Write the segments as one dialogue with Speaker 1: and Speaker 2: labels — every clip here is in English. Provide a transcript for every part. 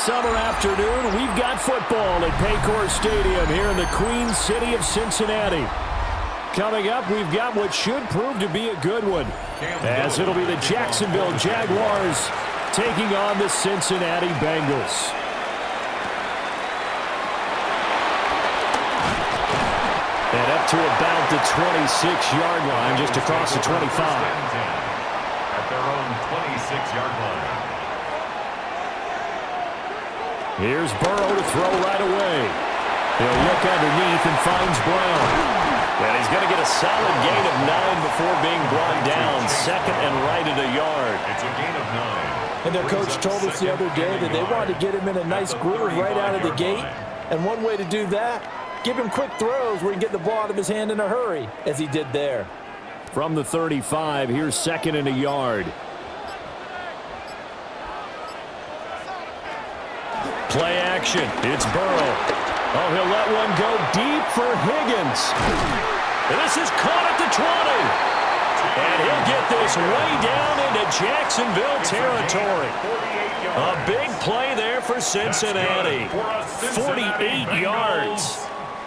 Speaker 1: summer afternoon, we've got football at Paycor Stadium here in the Queen City of Cincinnati. Coming up, we've got what should prove to be a good one, as it'll be the Jacksonville Jaguars taking on the Cincinnati Bengals. And up to about the 26-yard line, just across the 25.
Speaker 2: At their own 26-yard line.
Speaker 1: Here's Burrow to throw right away. He'll look underneath and finds Brown. And he's going to get a solid gain of 9 before being brought down. Second and right at a yard.
Speaker 2: It's a gain of 9.
Speaker 3: And their coach told us the other day that they wanted to get him in a nice groove right out of the gate. And one way to do that, give him quick throws where he can get the ball out of his hand in a hurry, as he did there.
Speaker 1: From the 35, here's second and a yard. Play action. It's Burrow. Oh, he'll let one go deep for Higgins. And this is caught at the 20. And he'll get this way down into Jacksonville territory. A big play there for Cincinnati. 48 yards.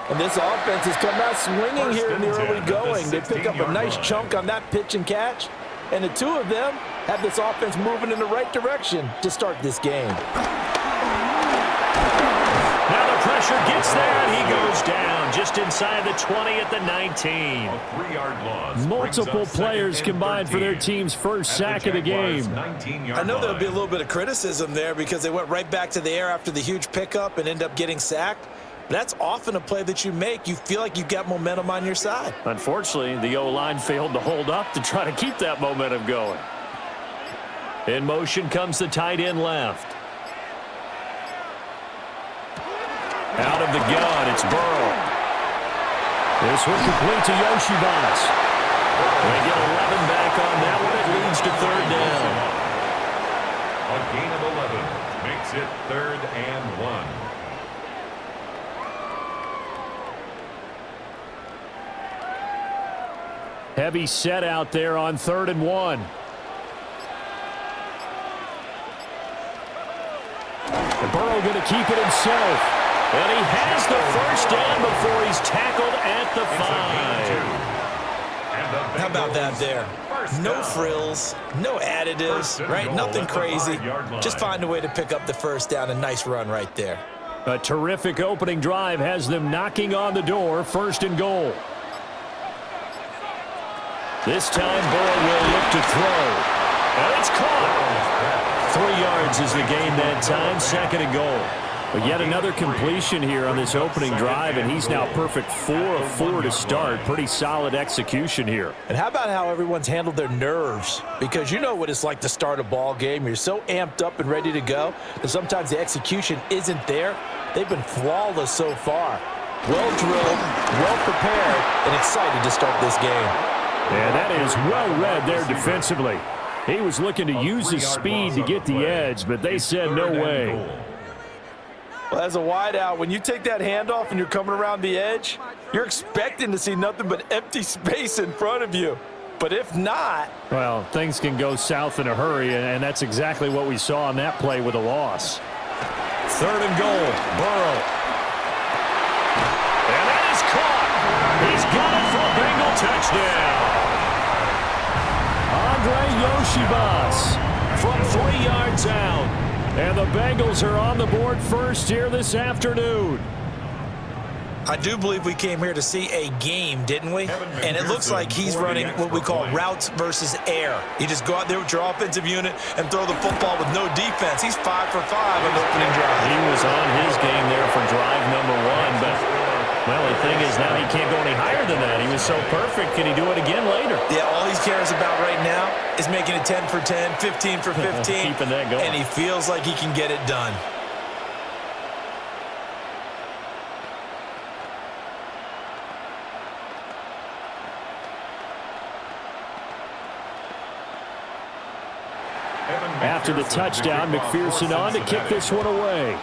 Speaker 3: And this offense has come out swinging here in the early going. They pick up a nice chunk on that pitch and catch. And the two of them have this offense moving in the right direction to start this game.
Speaker 1: Now the pressure gets there, and he goes down just inside the 20 at the 19.
Speaker 2: A 3-yard loss.
Speaker 1: Multiple players combined for their team's first sack of the game.
Speaker 3: I know there'll be a little bit of criticism there because they went right back to the air after the huge pickup and end up getting sacked. That's often a play that you make. You feel like you've got momentum on your side.
Speaker 1: Unfortunately, the O-line failed to hold up to try to keep that momentum going. In motion comes the tight end left. Out of the gun, it's Burrow. This one complete to Yoshibas. They get 11 back on that one. It leads to third down.
Speaker 2: A gain of 11 makes it 3rd and 1.
Speaker 1: Heavy set out there on 3rd and 1. And Burrow going to keep it himself. And he has the first down before he's tackled at the 5.
Speaker 3: How about that there? No frills, no additives, right? Nothing crazy. Just find a way to pick up the first down. A nice run right there.
Speaker 1: A terrific opening drive has them knocking on the door. 1st and goal. This time Burrow will look to throw. And it's caught. 3 yards is the gain that time. 2nd and goal. But yet another completion here on this opening drive, and he's now perfect 4 of 4 to start. Pretty solid execution here.
Speaker 3: And how about how everyone's handled their nerves? Because you know what it's like to start a ball game. You're so amped up and ready to go, and sometimes the execution isn't there. They've been flawless so far. Well drilled, well prepared, and excited to start this game.
Speaker 1: And that is well read there defensively. He was looking to use his speed to get the edge, but they said no way.
Speaker 3: Well, as a wideout, when you take that handoff and you're coming around the edge, you're expecting to see nothing but empty space in front of you. But if not...
Speaker 1: well, things can go south in a hurry, and that's exactly what we saw on that play with a loss. 3rd and goal, Burrow. And that is caught. He's got it for a Bengal touchdown. Andre Yoshibas from 3 yards out. And the Bengals are on the board first here this afternoon.
Speaker 3: I do believe we came here to see a game, didn't we? And it looks like he's running what we call routes versus air. You just go out there with your offensive unit and throw the football with no defense. He's 5 for 5 on the opening drive.
Speaker 1: He was on his game there for drive number 1, but, well, the thing is now he can't go any higher than that. He was so perfect. Can he do it again later?
Speaker 3: Yeah, all he cares about right now is making it 10 for 10, 15 for 15.
Speaker 1: Keeping that going.
Speaker 3: And he feels like he can get it done.
Speaker 1: After the touchdown, McPherson on to kick this one away.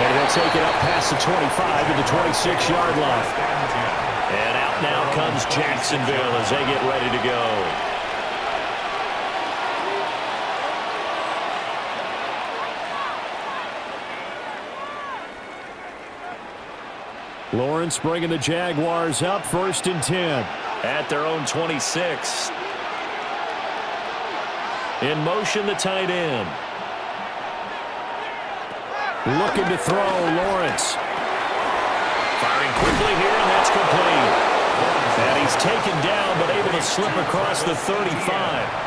Speaker 1: And he'll take it up past the 25 to the 26-yard line. And out now comes Jacksonville as they get ready to go. Lawrence bringing the Jaguars up 1st and 10. At their own 26. In motion, the tight end. Looking to throw, Lawrence. Firing quickly here, and that's complete. And he's taken down, but able to slip across the 35.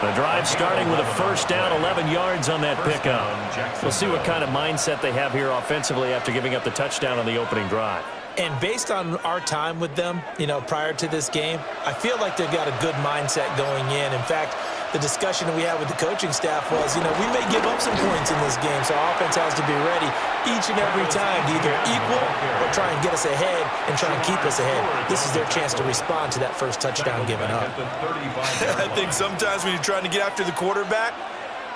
Speaker 1: The drive starting with a 1st down, 11 yards on that pickup. We'll see what kind of mindset they have here offensively after giving up the touchdown on the opening drive.
Speaker 3: And based on our time with them, prior to this game, I feel like they've got a good mindset going in. In fact, the discussion that we had with the coaching staff was, we may give up some points in this game, so our offense has to be ready each and every time to either equal or try and get us ahead and try and keep us ahead. This is their chance to respond to that first touchdown given up.
Speaker 4: I think sometimes when you're trying to get after the quarterback,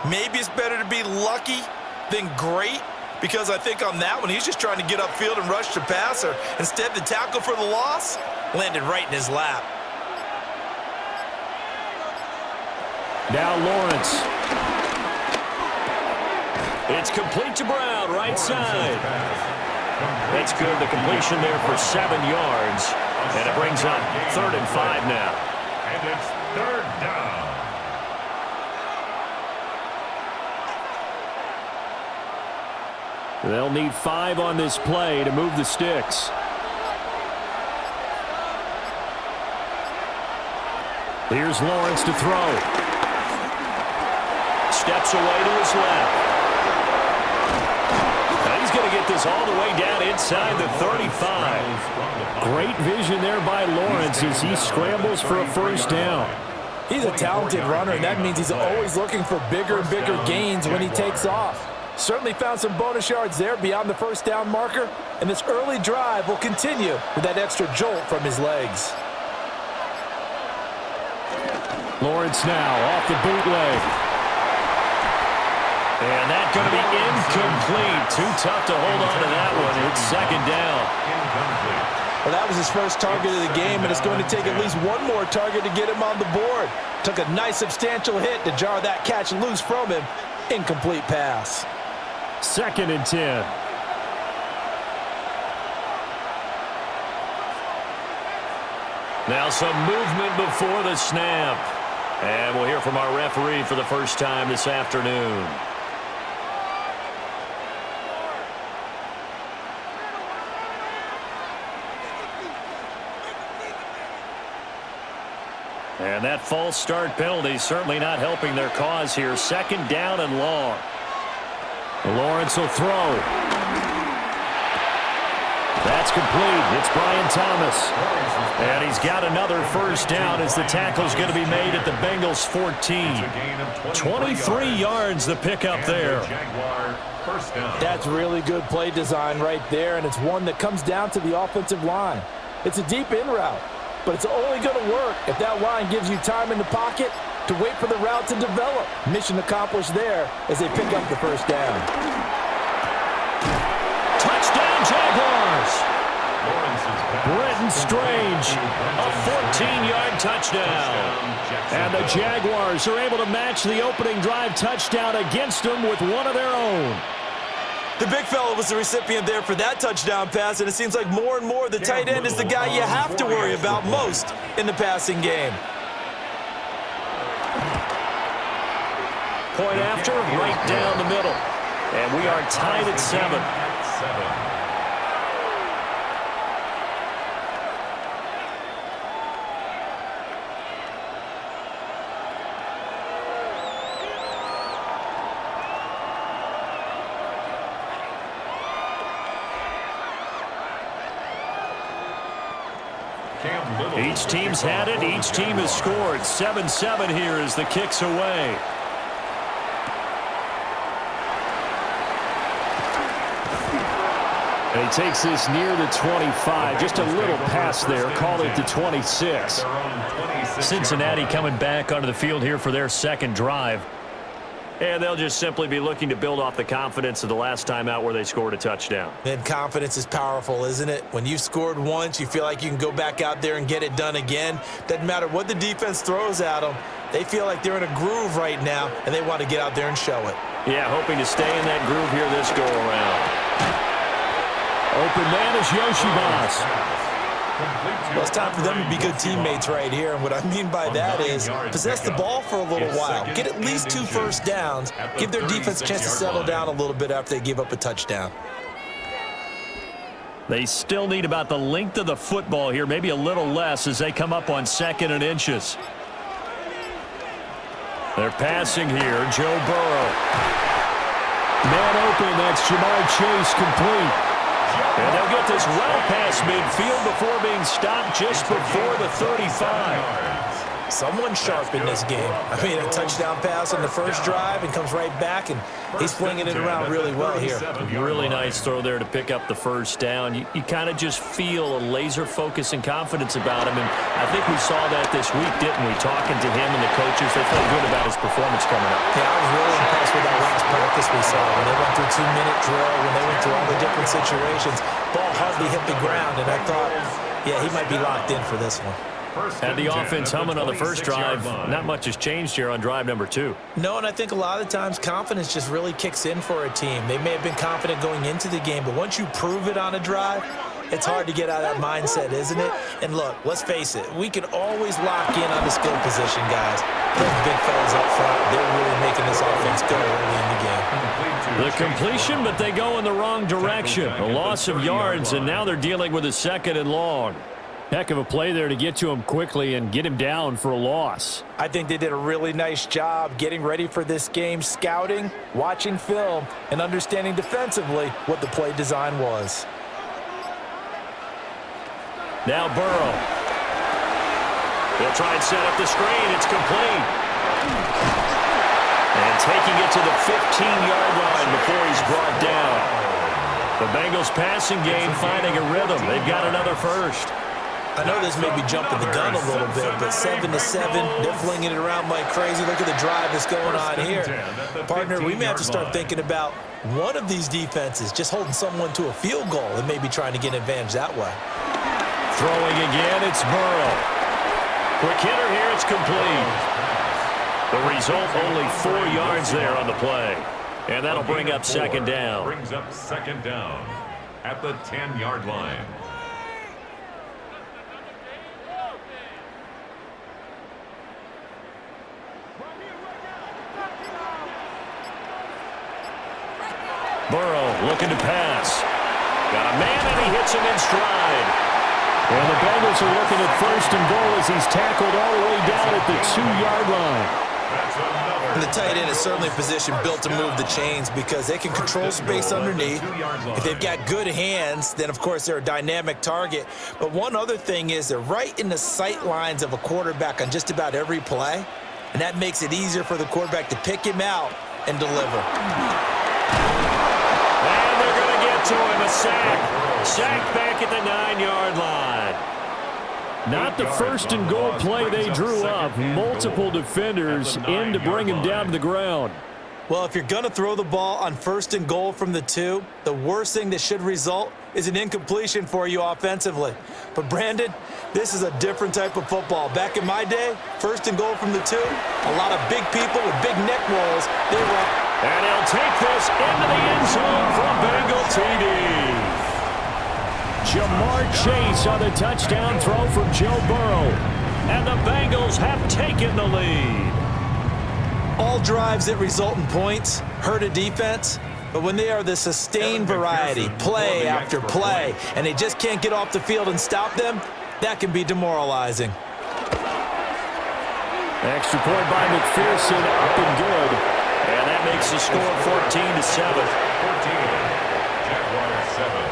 Speaker 4: maybe it's better to be lucky than great, because I think on that one, he's just trying to get upfield and rush the passer. Instead, the tackle for the loss landed right in his lap.
Speaker 1: Now Lawrence. It's complete to Brown, right side. That's good. The completion there for 7 yards. And it brings up 3rd and 5 now.
Speaker 2: And it's 3rd down.
Speaker 1: They'll need 5 on this play to move the sticks. Here's Lawrence to throw. Steps away to his left. Now he's going to get this all the way down inside the 35. Great vision there by Lawrence as he scrambles for a 1st down.
Speaker 3: He's a talented runner, and that means he's always looking for bigger and bigger gains when he takes off. Certainly found some bonus yards there beyond the 1st down marker, and this early drive will continue with that extra jolt from his legs.
Speaker 1: Lawrence now off the bootleg. And that's going to be incomplete. Too tough to hold on to that one. It's 2nd down.
Speaker 3: Well, that was his first target of the game, and it's going to take at least one more target to get him on the board. Took a nice substantial hit to jar that catch loose from him. Incomplete pass.
Speaker 1: 2nd and 10. Now some movement before the snap. And we'll hear from our referee for the first time this afternoon. And that false start penalty certainly not helping their cause here. 2nd down and long. Lawrence will throw. That's complete. It's Brian Thomas. And he's got another 1st down as the tackle's going to be made at the Bengals 14. 23 yards the pickup there.
Speaker 3: That's really good play design right there, and it's one that comes down to the offensive line. It's a deep in route, but it's only going to work if that line gives you time in the pocket to wait for the route to develop. Mission accomplished there as they pick up the 1st down.
Speaker 1: Touchdown, Jaguars! Brenton Strange, a 14-yard touchdown. And the Jaguars are able to match the opening drive touchdown against them with one of their own.
Speaker 4: The big fella was the recipient there for that touchdown pass, and it seems like more and more the tight end is the guy you have to worry about most in the passing game.
Speaker 1: Point after, right down the middle. And we are tied at 7. Each team's had it. Each team has scored. 7-7 here as the kick's away. And he takes this near the 25. Just a little pass there. Call it the 26. Cincinnati coming back onto the field here for their 2nd drive. And they'll just simply be looking to build off the confidence of the last time out where they scored a touchdown.
Speaker 3: And confidence is powerful, isn't it? When you've scored once, you feel like you can go back out there and get it done again. Doesn't matter what the defense throws at them. They feel like they're in a groove right now, and they want to get out there and show it.
Speaker 1: Yeah, hoping to stay in that groove here this go-around. Open man is Yoshibas.
Speaker 3: Well, it's time for them to be good teammates right here. And what I mean by that is possess the ball for a little while. Get at least 2 first downs. Give their defense a chance to settle down a little bit after they give up a touchdown.
Speaker 1: They still need about the length of the football here, maybe a little less as they come up on 2nd and inches. They're passing here. Joe Burrow. Man open. That's Jamar Chase complete. And they'll get this well past midfield before being stopped just before the 35.
Speaker 3: Someone sharp in this game. I mean, a touchdown pass on the first drive and comes right back, and he's flinging it around really well here.
Speaker 1: Really nice throw there to pick up the first down. You kind of just feel a laser focus and confidence about him, and I think we saw that this week, didn't we? Talking to him and the coaches, they felt good about his performance coming up.
Speaker 3: Yeah, I was really impressed with that last practice we saw. When they went through 2-minute drill, when they went through all the different situations, ball hardly hit the ground, and I thought, yeah, he might be locked in for this one.
Speaker 1: Had the offense humming on the first drive. Not much has changed here on drive number 2.
Speaker 3: No, and I think a lot of times confidence just really kicks in for a team. They may have been confident going into the game, but once you prove it on a drive, it's hard to get out of that mindset, isn't it? And look, let's face it, we can always lock in on the skill position, guys. Those big fellas up front, they're really making this offense go early in the game.
Speaker 1: The completion, but they go in the wrong direction. A loss of yards, and now they're dealing with a 2nd and long. Heck of a play there to get to him quickly and get him down for a loss.
Speaker 3: I think they did a really nice job getting ready for this game, scouting, watching film, and understanding defensively what the play design was.
Speaker 1: Now Burrow. They'll try and set up the screen. It's complete. And taking it to the 15-yard line before he's brought down. The Bengals passing game finding a rhythm. They've got another first.
Speaker 3: I know this may be jumping the gun a little bit, but 7-7, they're flinging it around like crazy. Look at the drive that's going on here. Partner, we may have to start thinking about one of these defenses just holding someone to a field goal and maybe trying to get an advantage that way.
Speaker 1: Throwing again, it's Burrow. Quick hitter here, it's complete. The result, only 4 yards there on the play. And that'll bring up 2nd down.
Speaker 2: Brings up 2nd down at the 10-yard line.
Speaker 1: Burrow looking to pass. Got a man, and he hits him in stride. And the Bengals are looking at 1st and goal as he's tackled all the way down at the 2-yard line.
Speaker 3: And the tight end is certainly a position built to move the chains because they can control space underneath. If they've got good hands, then, of course, they're a dynamic target. But one other thing is they're right in the sight lines of a quarterback on just about every play, and that makes it easier for the quarterback to pick him out and deliver.
Speaker 1: And they're going to get to him, a sack. Sack back at the 9-yard line. Not the 1st and goal play they drew up. Multiple defenders in to bring him down to the ground.
Speaker 3: Well, if you're going to throw the ball on 1st and goal from the 2, the worst thing that should result is an incompletion for you offensively. But, Brandon, this is a different type of football. Back in my day, 1st and goal from the 2, a lot of big people with big neck rolls. They were.
Speaker 1: And he'll take this into the end zone from Bengal TD. Jamar Chase on the touchdown throw from Joe Burrow. And the Bengals have taken the lead.
Speaker 3: All drives that result in points hurt a defense, but when they are the sustained variety, play after play, and they just can't get off the field and stop them, that can be demoralizing.
Speaker 1: Extra point by McPherson, up and good. And that makes the score 14-7.
Speaker 2: 14, Jaguars 7.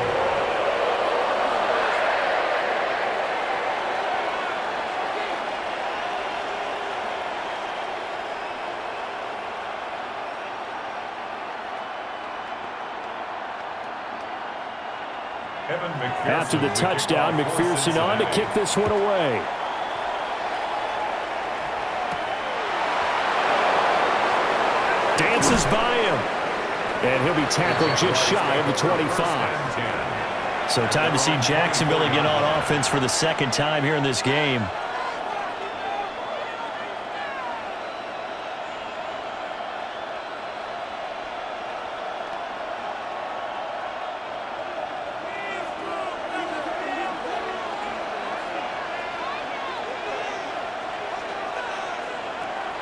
Speaker 1: After the touchdown, McPherson on to kick this one away. Dances by him. And he'll be tackled just shy of the 25. So time to see Jacksonville get on offense for the 2nd time here in this game.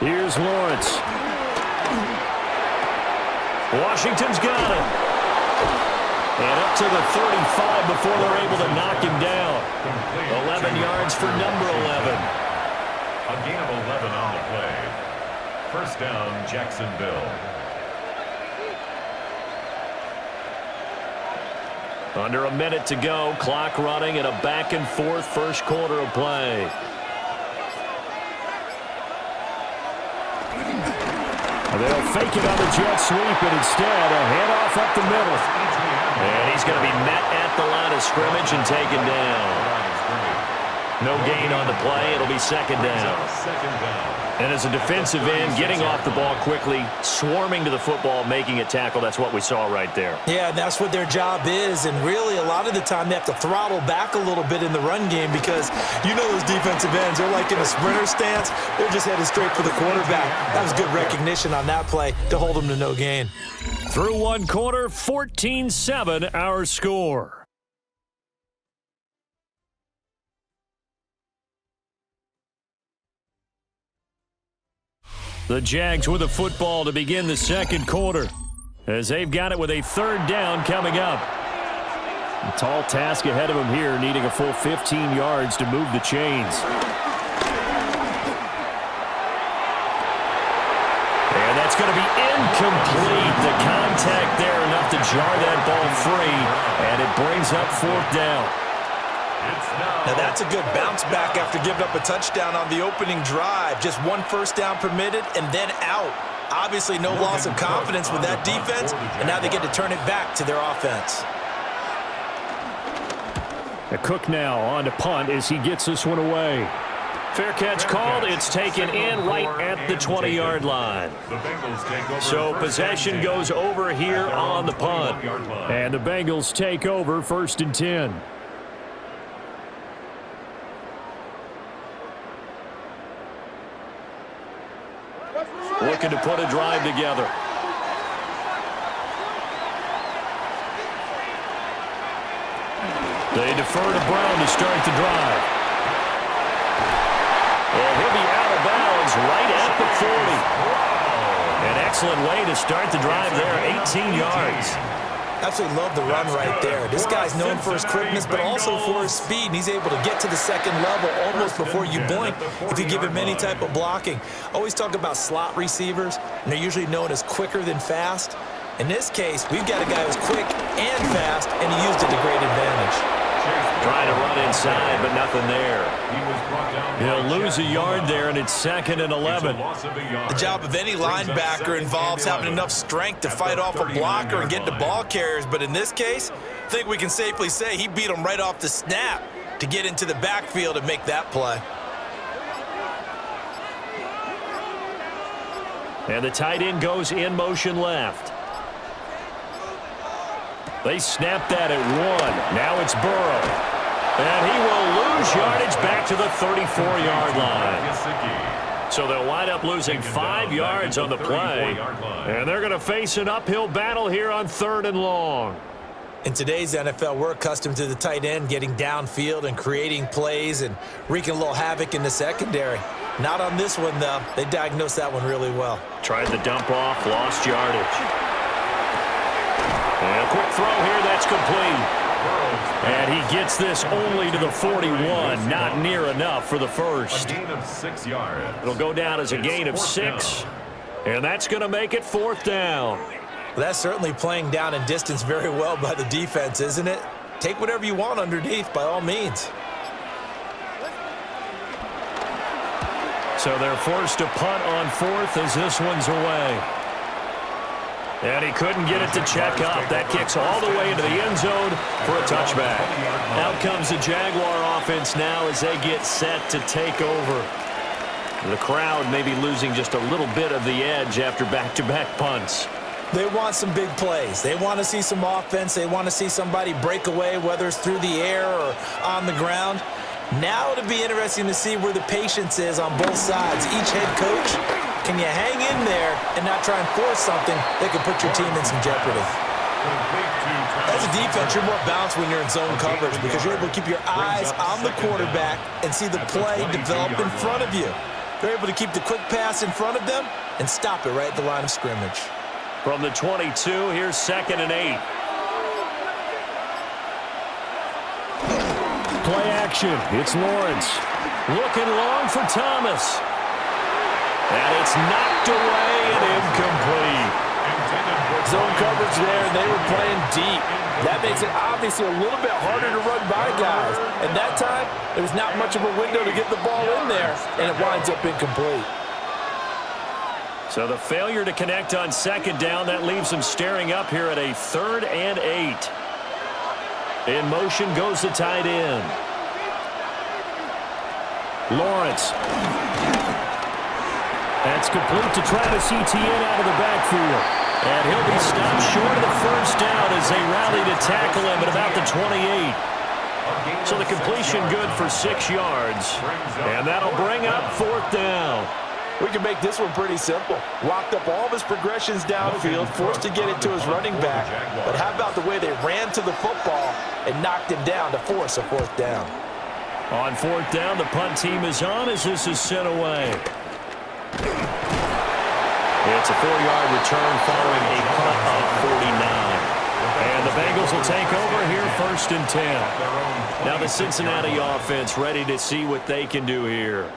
Speaker 1: Here's Lawrence. Washington's got it. And up to the 35 before they're able to knock him down. 11 yards for number 11.
Speaker 2: A gain of 11 on the play. First down, Jacksonville.
Speaker 1: Under a minute to go. Clock running in a back-and-forth first quarter of play. They'll fake it on the jet sweep, and instead a handoff up the middle. And he's going to be met at the line of scrimmage and taken down. No gain on the play. It'll be second down. And as a defensive end, getting off the ball quickly, swarming to the football, making a tackle, that's what we saw right there.
Speaker 3: Yeah, that's what their job is, and really a lot of the time they have to throttle back a little bit in the run game because you know those defensive ends, they're like in a sprinter stance. They're just headed straight for the quarterback. That was good recognition on that play to hold them to no gain.
Speaker 1: Through one quarter, 14-7 our score. The Jags with the football to begin the second quarter as they've got it with a third down coming up. A tall task ahead of them here, needing a full 15 yards to move the chains. And that's going to be incomplete. The contact there enough to jar that ball free, and it brings up fourth down.
Speaker 4: Now that's a good bounce back after giving up a touchdown on the opening drive. Just one first down permitted and then out. Obviously no loss of confidence with that defense, and now they get to turn it back to their offense.
Speaker 1: A Cook now on to punt as he gets this one away. Fair catch called. It's taken in right at the 20-yard line. So possession goes over here on the punt. And the Bengals take over first and 10. Looking to put a drive together. They defer to Brown to start the drive. And he'll be out of bounds right at the 40. An excellent way to start the drive there, 18 yards.
Speaker 3: Absolutely love the run right there. This guy's known for his quickness, but also for his speed, and he's able to get to the second level almost before you blink if you give him any type of blocking. Always talk about slot receivers, and they're usually known as quicker than fast. In this case, we've got a guy who's quick and fast, and he used it to great advantage.
Speaker 1: Trying to run inside, but nothing there. He'll lose a yard there, and it's second and 11.
Speaker 4: The job of any linebacker involves having enough strength to fight off a blocker and get to ball carriers, but in this case, I think we can safely say he beat him right off the snap to get into the backfield and make that play.
Speaker 1: And the tight end goes in motion left. They snap that at 1. Now it's Burrow. And he will lose yardage back to the 34-yard line. So they'll wind up losing 5 yards on the play. And they're going to face an uphill battle here on 3rd and long.
Speaker 3: In today's NFL, we're accustomed to the tight end getting downfield and creating plays and wreaking a little havoc in the secondary. Not on this one, though. They diagnosed that one really well.
Speaker 1: Tried the dump off, lost yardage. And a quick throw here, that's complete. And he gets this only to the 41, not near enough for the first.
Speaker 2: A gain of 6 yards.
Speaker 1: It'll go down as a gain of 6, and that's going to make it 4th down.
Speaker 3: Well, that's certainly playing down in distance very well by the defense, isn't it? Take whatever you want underneath, by all means.
Speaker 1: So they're forced to punt on 4th as this one's away. And he couldn't get it to check up. That kicks all the way into the end zone for a touchback. Out comes the Jaguar offense now as they get set to take over. The crowd may be losing just a little bit of the edge after back-to-back punts.
Speaker 3: They want some big plays. They want to see some offense. They want to see somebody break away, whether it's through the air or on the ground. Now it'll be interesting to see where the patience is on both sides. Each head coach, can you hang in there and not try and force something that could put your team in some jeopardy? As a defense, you're more balanced when you're in zone coverage because you're able to keep your eyes on the quarterback and see the play develop in front of you. They're able to keep the quick pass in front of them and stop it right at the line of scrimmage.
Speaker 1: From the 22, here's 2nd and 8. Play action. It's Lawrence. Looking long for Thomas. And it's knocked away and incomplete.
Speaker 3: Zone coverage there, and they were playing deep. That makes it obviously a little bit harder to run by guys. And that time, there was not much of a window to get the ball in there, and it winds up incomplete.
Speaker 1: So the failure to connect on 2nd down, that leaves them staring up here at a 3rd and 8. In motion goes the tight end. Lawrence. That's complete to Travis Etienne out of the backfield. And he'll be stopped short of the 1st down as they rally to tackle him at about the 28. So the completion good for 6 yards. And that'll bring up 4th down.
Speaker 3: We can make this one pretty simple. Locked up all of his progressions downfield, forced to get it to his running back. But how about the way they ran to the football and knocked him down to force a 4th down?
Speaker 1: On 4th down, the punt team is on as this is sent away. It's a 4-yard return following a punt of 49. And the Bengals will take over here 1st and 10. Now the Cincinnati offense ready to see what they can do here.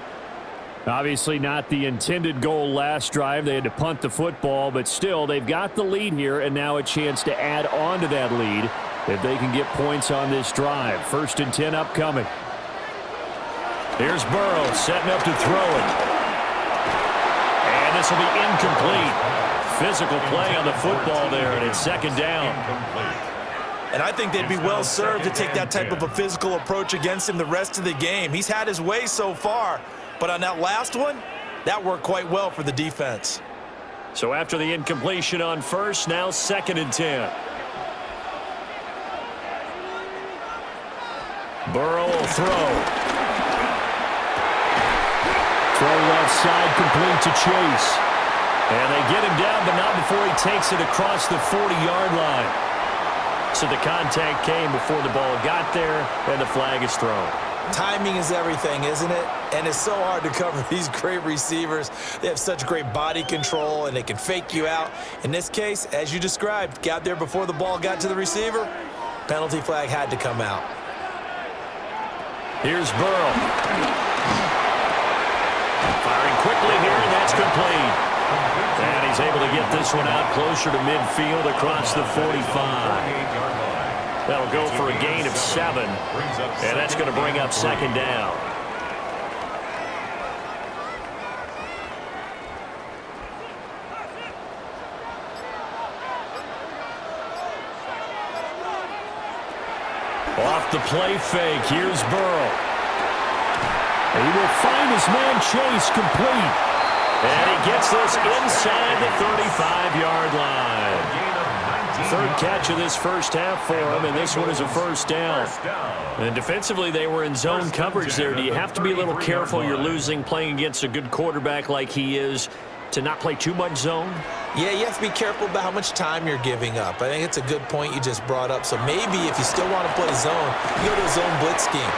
Speaker 1: Obviously not the intended goal last drive. They had to punt the football, but still they've got the lead here and now a chance to add on to that lead if they can get points on this drive. 1st and 10 upcoming. Here's Burrow setting up to throw it. And this will be incomplete. Physical play on the football there, and it's 2nd down.
Speaker 4: And I think they'd be well served to take that type of a physical approach against him the rest of the game. He's had his way so far, but on that last one, that worked quite well for the defense.
Speaker 1: So after the incompletion on 1st, now 2nd and 10. Burrow will throw. Throw left side complete to Chase. And they get him down, but not before he takes it across the 40-yard line. So the contact came before the ball got there, and the flag is thrown.
Speaker 3: Timing is everything, isn't it? And it's so hard to cover these great receivers. They have such great body control, and they can fake you out. In this case, as you described, got there before the ball got to the receiver. Penalty flag had to come out.
Speaker 1: Here's Burrow. Firing quickly here, and that's complete. And he's able to get this one out closer to midfield across the 45. That'll go for a gain of 7, and that's going to bring up 2nd down. Off the play fake, here's Burrow. He will find his man Chase complete. And he gets this inside the 35-yard line. 3rd catch of this 1st half for him, and this one is a 1st down. And defensively, they were in zone coverage there. Do you have to be a little careful? You're losing playing against a good quarterback like he is to not play too much zone?
Speaker 3: Yeah, you have to be careful about how much time you're giving up. I think it's a good point you just brought up. So maybe if you still want to play zone, you go to a zone blitz scheme.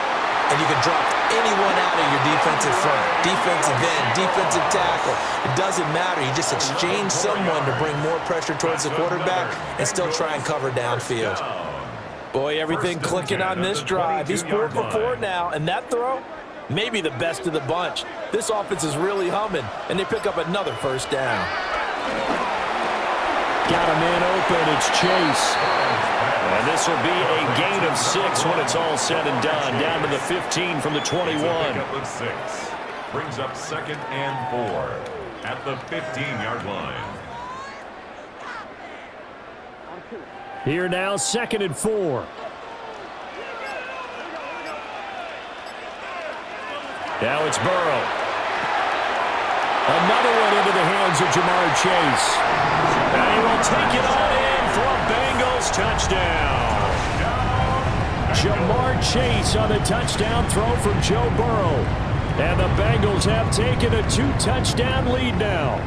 Speaker 3: And you can drop anyone out of your defensive front, defensive end, defensive tackle. It doesn't matter. You just exchange someone to bring more pressure towards the quarterback and still try and cover downfield. Boy, everything clicking on this drive. He's 4 for 4 now, and that throw, maybe the best of the bunch. This offense is really humming, and they pick up another 1st down.
Speaker 1: Got a man open. It's Chase. And this will be a gain of 6 when it's all said and done. Down to the 15 from the 21.
Speaker 2: Brings up 2nd and 4 at the 15-yard line.
Speaker 1: Here now, 2nd and 4. Now it's Burrow. Another one into the hands of Jamar Chase. And he will take it on in for a Bengals touchdown. Jamar Chase on the touchdown throw from Joe Burrow. And the Bengals have taken a 2-touchdown lead now.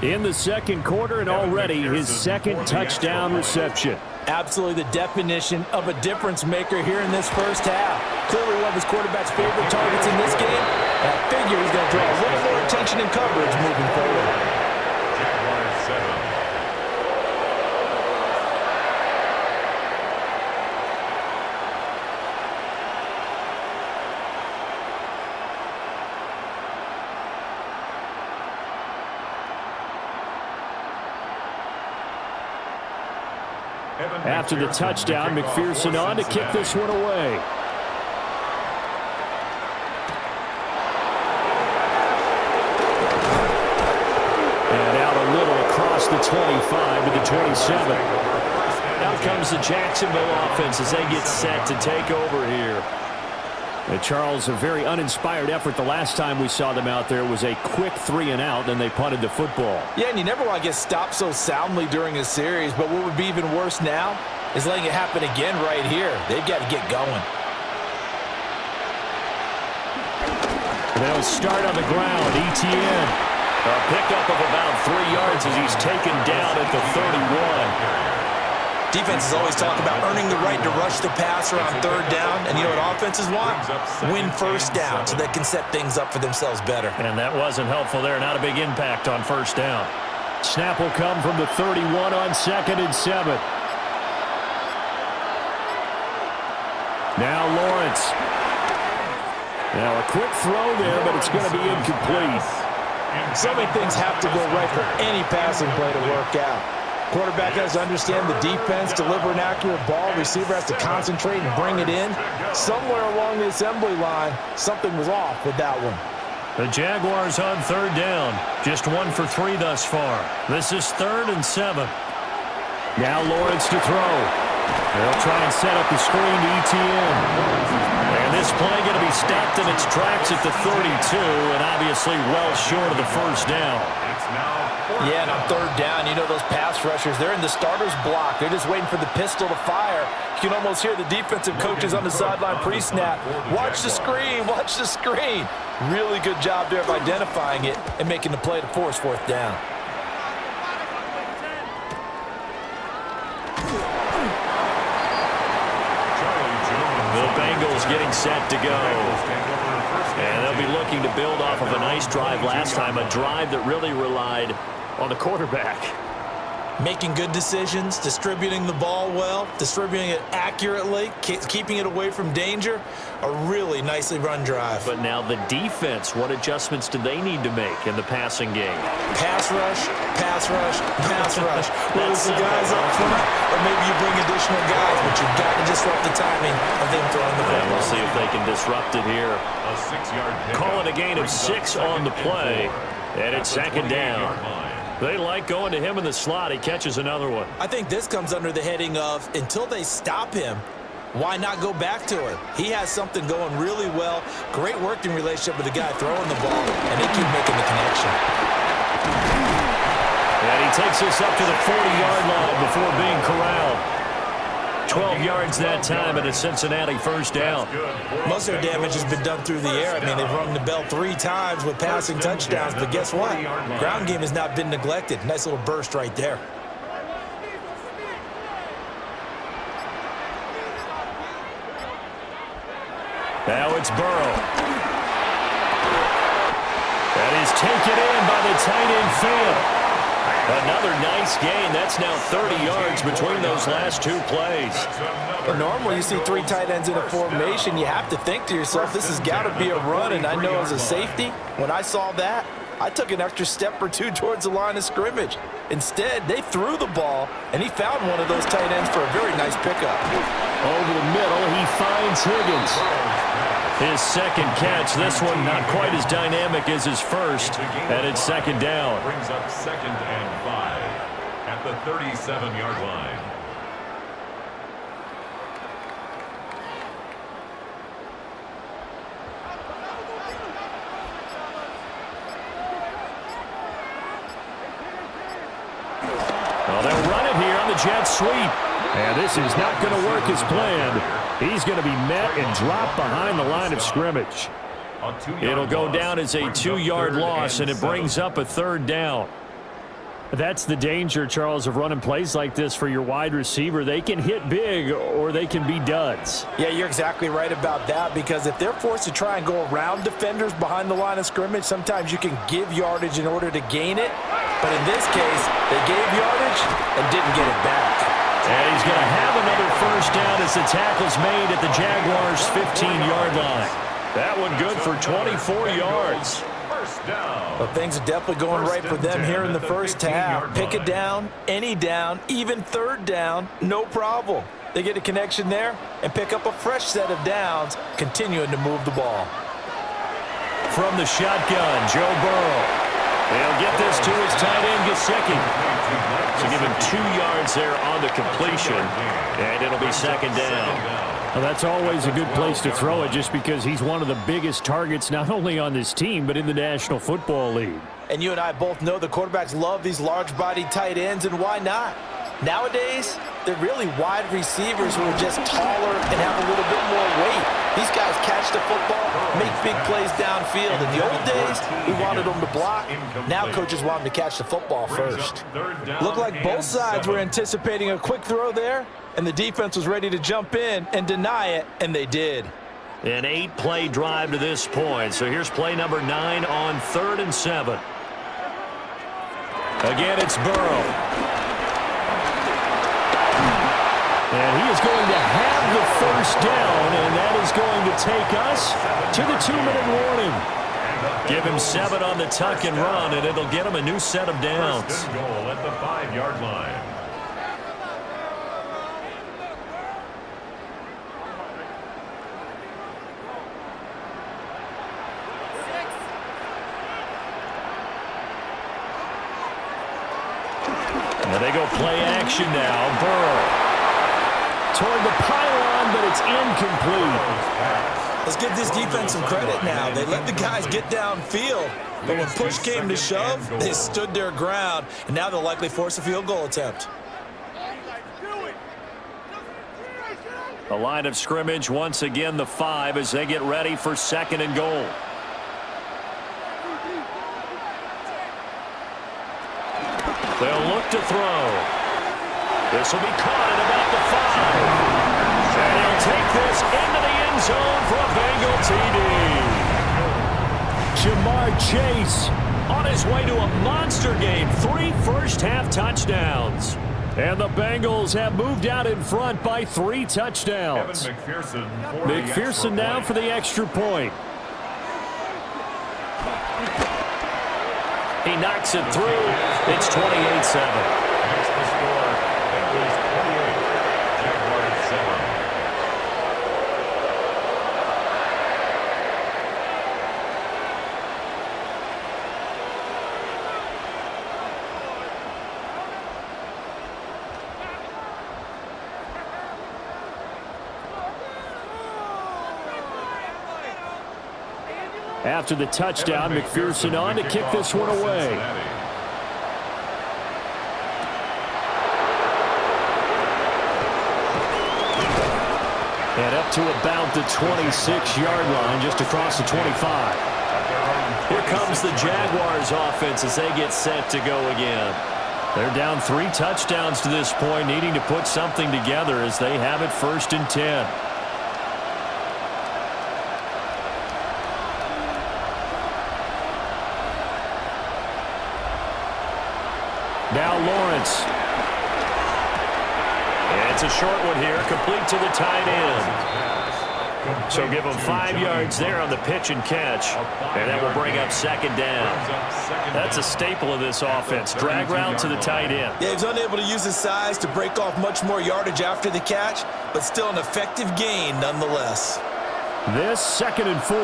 Speaker 1: In the 2nd quarter, and already his 2nd touchdown reception.
Speaker 3: Absolutely the definition of a difference maker here in this 1st half. Clearly one of his quarterback's favorite targets in this game. And I figure he's going to draw a little more attention and coverage moving forward.
Speaker 2: Jaguars 7.
Speaker 1: After the touchdown, McPherson on to kick this one away. And out a little across the 25 to the 27. Out comes the Jacksonville offense as they get set to take over here. Charles, a very uninspired effort the last time we saw them out there. Was a quick 3-and-out, then they punted the football.
Speaker 3: Yeah, and you never want to get stopped so soundly during a series, but what would be even worse now is letting it happen again right here. They've got to get going.
Speaker 1: They'll start on the ground. ETN. A pickup of about 3 yards as he's taken down at the 31.
Speaker 3: Defenses always talk about earning the right to rush the passer on third down, and you know what offenses want? Win first down so they can set things up for themselves better.
Speaker 1: And that wasn't helpful there. Not a big impact on first down. Snap will come from the 31 on 2nd and 7. Now Lawrence. Now a quick throw there, but it's going to be incomplete.
Speaker 3: So many things have to go right for any passing play to work out. Quarterback has to understand the defense, deliver an accurate ball. Receiver has to concentrate and bring it in. Somewhere along the assembly line, something was off with that one.
Speaker 1: The Jaguars on third down. Just 1 for 3 thus far. This is 3rd and 7. Now Lawrence to throw. They'll try and set up the screen to ETN. And this play going to be stopped in its tracks at the 32, and obviously well short of the first down.
Speaker 3: Yeah, and on third down, you know those pass rushers, they're in the starter's block. They're just waiting for the pistol to fire. You can almost hear the defensive coaches on the sideline pre-snap. Watch the screen, watch the screen. Really good job there of identifying it and making the play to force 4th down.
Speaker 1: The Bengals getting set to go. And they'll be looking to build off of a nice drive last time, a drive that really relied on the quarterback.
Speaker 3: Making good decisions, distributing the ball well, distributing it accurately, keeping it away from danger. A really nicely run drive.
Speaker 1: But now the defense, what adjustments do they need to make in the passing game?
Speaker 3: Pass rush, pass rush, pass rush. Whether it's the guys up front, or maybe you bring additional guys, but you've got to disrupt the timing of them throwing the football.
Speaker 1: And we'll see if they can disrupt it here.
Speaker 2: A 6-yard pickup.
Speaker 1: Call it a gain of 6 on the play, and it's 2nd down. They like going to him in the slot. He catches another one.
Speaker 3: I think this comes under the heading of, until they stop him, why not go back to it? He has something going really well. Great working relationship with the guy throwing the ball, and they keep making the connection.
Speaker 1: And he takes this up to the 40-yard line before being corralled. 12 yards that time, and a Cincinnati first down.
Speaker 3: Most of their damage has been done through the air. I mean, they've rung the bell 3 times with passing touchdowns, but guess what? Ground game has not been neglected. Nice little burst right there.
Speaker 1: Now it's Burrow. That is taken in by the tight end Phil. Another nice gain. That's now 30 yards between those last 2 plays.
Speaker 3: But normally you see 3 tight ends in a formation, you have to think to yourself, this has got to be a run. And I know as a safety, when I saw that, I took an extra step or 2 towards the line of scrimmage. Instead, they threw the ball, and he found one of those tight ends for a very nice pickup.
Speaker 1: Over the middle, he finds Higgins. His second catch, this one not quite as dynamic as his first, and it's 2nd down.
Speaker 2: Brings up 2nd and 5 at the 37-yard line.
Speaker 1: Well, they'll run it here on the jet sweep. And this is not going to work as planned. He's going to be met and dropped behind the line of scrimmage. It'll go down as a 2-yard loss, and it brings up a 3rd down. That's the danger, Charles, of running plays like this for your wide receiver. They can hit big or they can be duds.
Speaker 3: Yeah, you're exactly right about that, because if they're forced to try and go around defenders behind the line of scrimmage, sometimes you can give yardage in order to gain it. But in this case, they gave yardage and didn't get it back.
Speaker 1: And he's going to have another first down as the tackle's made at the Jaguars' 15-yard line. That one good for 24 yards.
Speaker 3: Well, things are definitely going right for them here in the first half. Pick a down, any down, even third down, no problem. They get a connection there and pick up a fresh set of downs, continuing to move the ball.
Speaker 1: From the shotgun, Joe Burrow. They'll get this to his tight end, Gesicki. So give him 2 yards there on the completion, and it'll be second down.
Speaker 5: Well, that's always a good place to throw it, just because he's one of the biggest targets not only on this team but in the National Football League.
Speaker 3: And you and I both know the quarterbacks love these large-bodied tight ends, and why not? Nowadays, they're really wide receivers who are just taller and have a little bit more weight. These guys catch the football, make big plays downfield. In the old days, we wanted them to block. Now coaches want them to catch the football first. Looked like both sides were anticipating a quick throw there, and the defense was ready to jump in and deny it, and they did.
Speaker 1: An 8-play drive to this point. So here's play number 9 on 3rd and 7. Again, it's Burrow. And he is going to have the first down, and that is going to take us to the 2-minute warning. Give him 7 on the tuck and run, and it'll get him a new set of downs.
Speaker 2: First and goal at the 5-yard line.
Speaker 1: And they go play action now. Burrow toward the pylon, but it's incomplete.
Speaker 3: Let's give this defense some credit now. They let the guys get downfield, but when push came to shove, they stood their ground, and now they'll likely force a field goal attempt.
Speaker 1: The line of scrimmage, once again, the 5 as they get ready for 2nd and goal. They'll look to throw. This will be caught at about the 5. And he'll take this into the end zone for a Bengal TD. Jamar Chase on his way to a monster game. 3 first-half touchdowns. And the Bengals have moved out in front by 3 touchdowns. McPherson now for the extra point. He knocks it through. It's 28-7.
Speaker 2: Makes the score. Bengals 28, Jaguars 7.
Speaker 5: After the touchdown, McPherson on to kick this one away.
Speaker 1: And up to about the 26-yard line, just across the 25. Here comes the Jaguars offense as they get set to go again. They're down 3 touchdowns to this point, needing to put something together as they have it 1st and 10. Now Lawrence. It's a short one here, complete to the tight end. So give him 5 yards there on the pitch and catch, and that will bring up 2nd down. That's a staple of this offense, drag route to the tight end.
Speaker 3: Yeah, he's unable to use his size to break off much more yardage after the catch, but still an effective gain nonetheless.
Speaker 5: This 2nd and 4.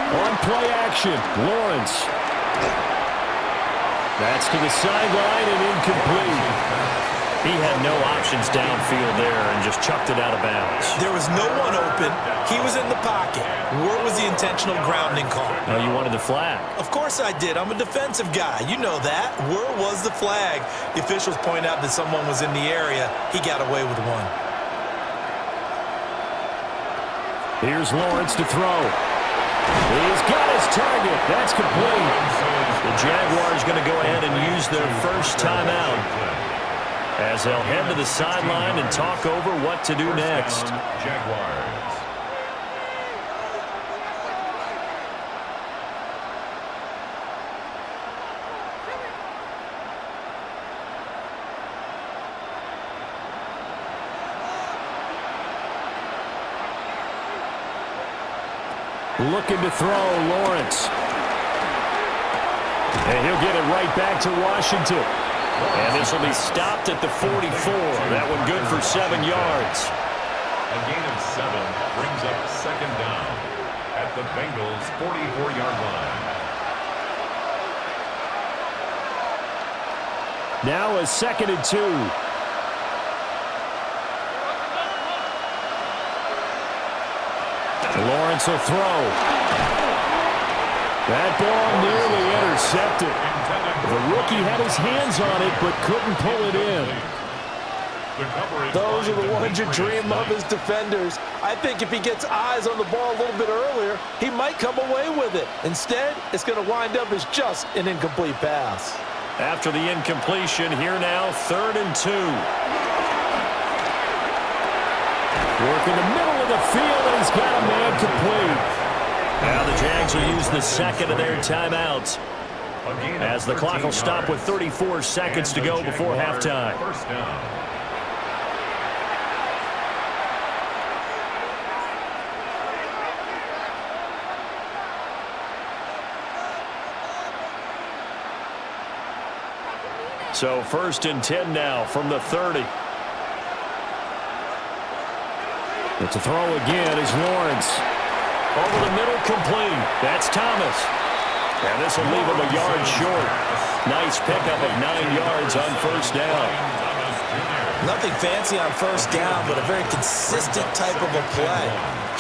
Speaker 1: On play action, Lawrence. That's to the sideline and incomplete. He had no options downfield there and just chucked it out of bounds.
Speaker 3: There was no one open. He was in the pocket. Where was the intentional grounding call?
Speaker 1: Oh, you wanted the flag.
Speaker 3: Of course I did. I'm a defensive guy. You know that. Where was the flag? The officials point out that someone was in the area. He got away with one.
Speaker 1: Here's Lawrence to throw. He's got his target.
Speaker 5: That's complete.
Speaker 1: The Jaguars going to go ahead and use their first timeout as they'll head to the sideline and talk over what to do next.
Speaker 2: Jaguars.
Speaker 5: Looking to throw, Lawrence. And he'll get it right back to Washington.
Speaker 1: And this will be stopped at the 44. That one good for 7 yards.
Speaker 2: A gain of 7 brings up second down at the Bengals' 44-yard line.
Speaker 5: Now a 2nd and 2. Lawrence will throw. That ball nearly intercepted. The rookie had his hands on it but couldn't pull it in.
Speaker 3: Those are the ones you dream of as defenders. I think if he gets eyes on the ball a little bit earlier, he might come away with it. Instead, it's going to wind up as just an incomplete pass.
Speaker 1: After the incompletion, here now, 3rd and 2.
Speaker 5: Work in the middle of the field, and he's got a man complete.
Speaker 1: Now the Jags will use the second of their timeouts as the clock will stop with 34 seconds to go before halftime.
Speaker 2: First down.
Speaker 1: So 1st and 10 now from the 30.
Speaker 5: It's a throw again is Lawrence.
Speaker 1: Over the middle, complete. That's Thomas. And this will leave him a yard short. Nice pickup of 9 yards on 1st down.
Speaker 3: Nothing fancy on 1st down, but a very consistent type of a play.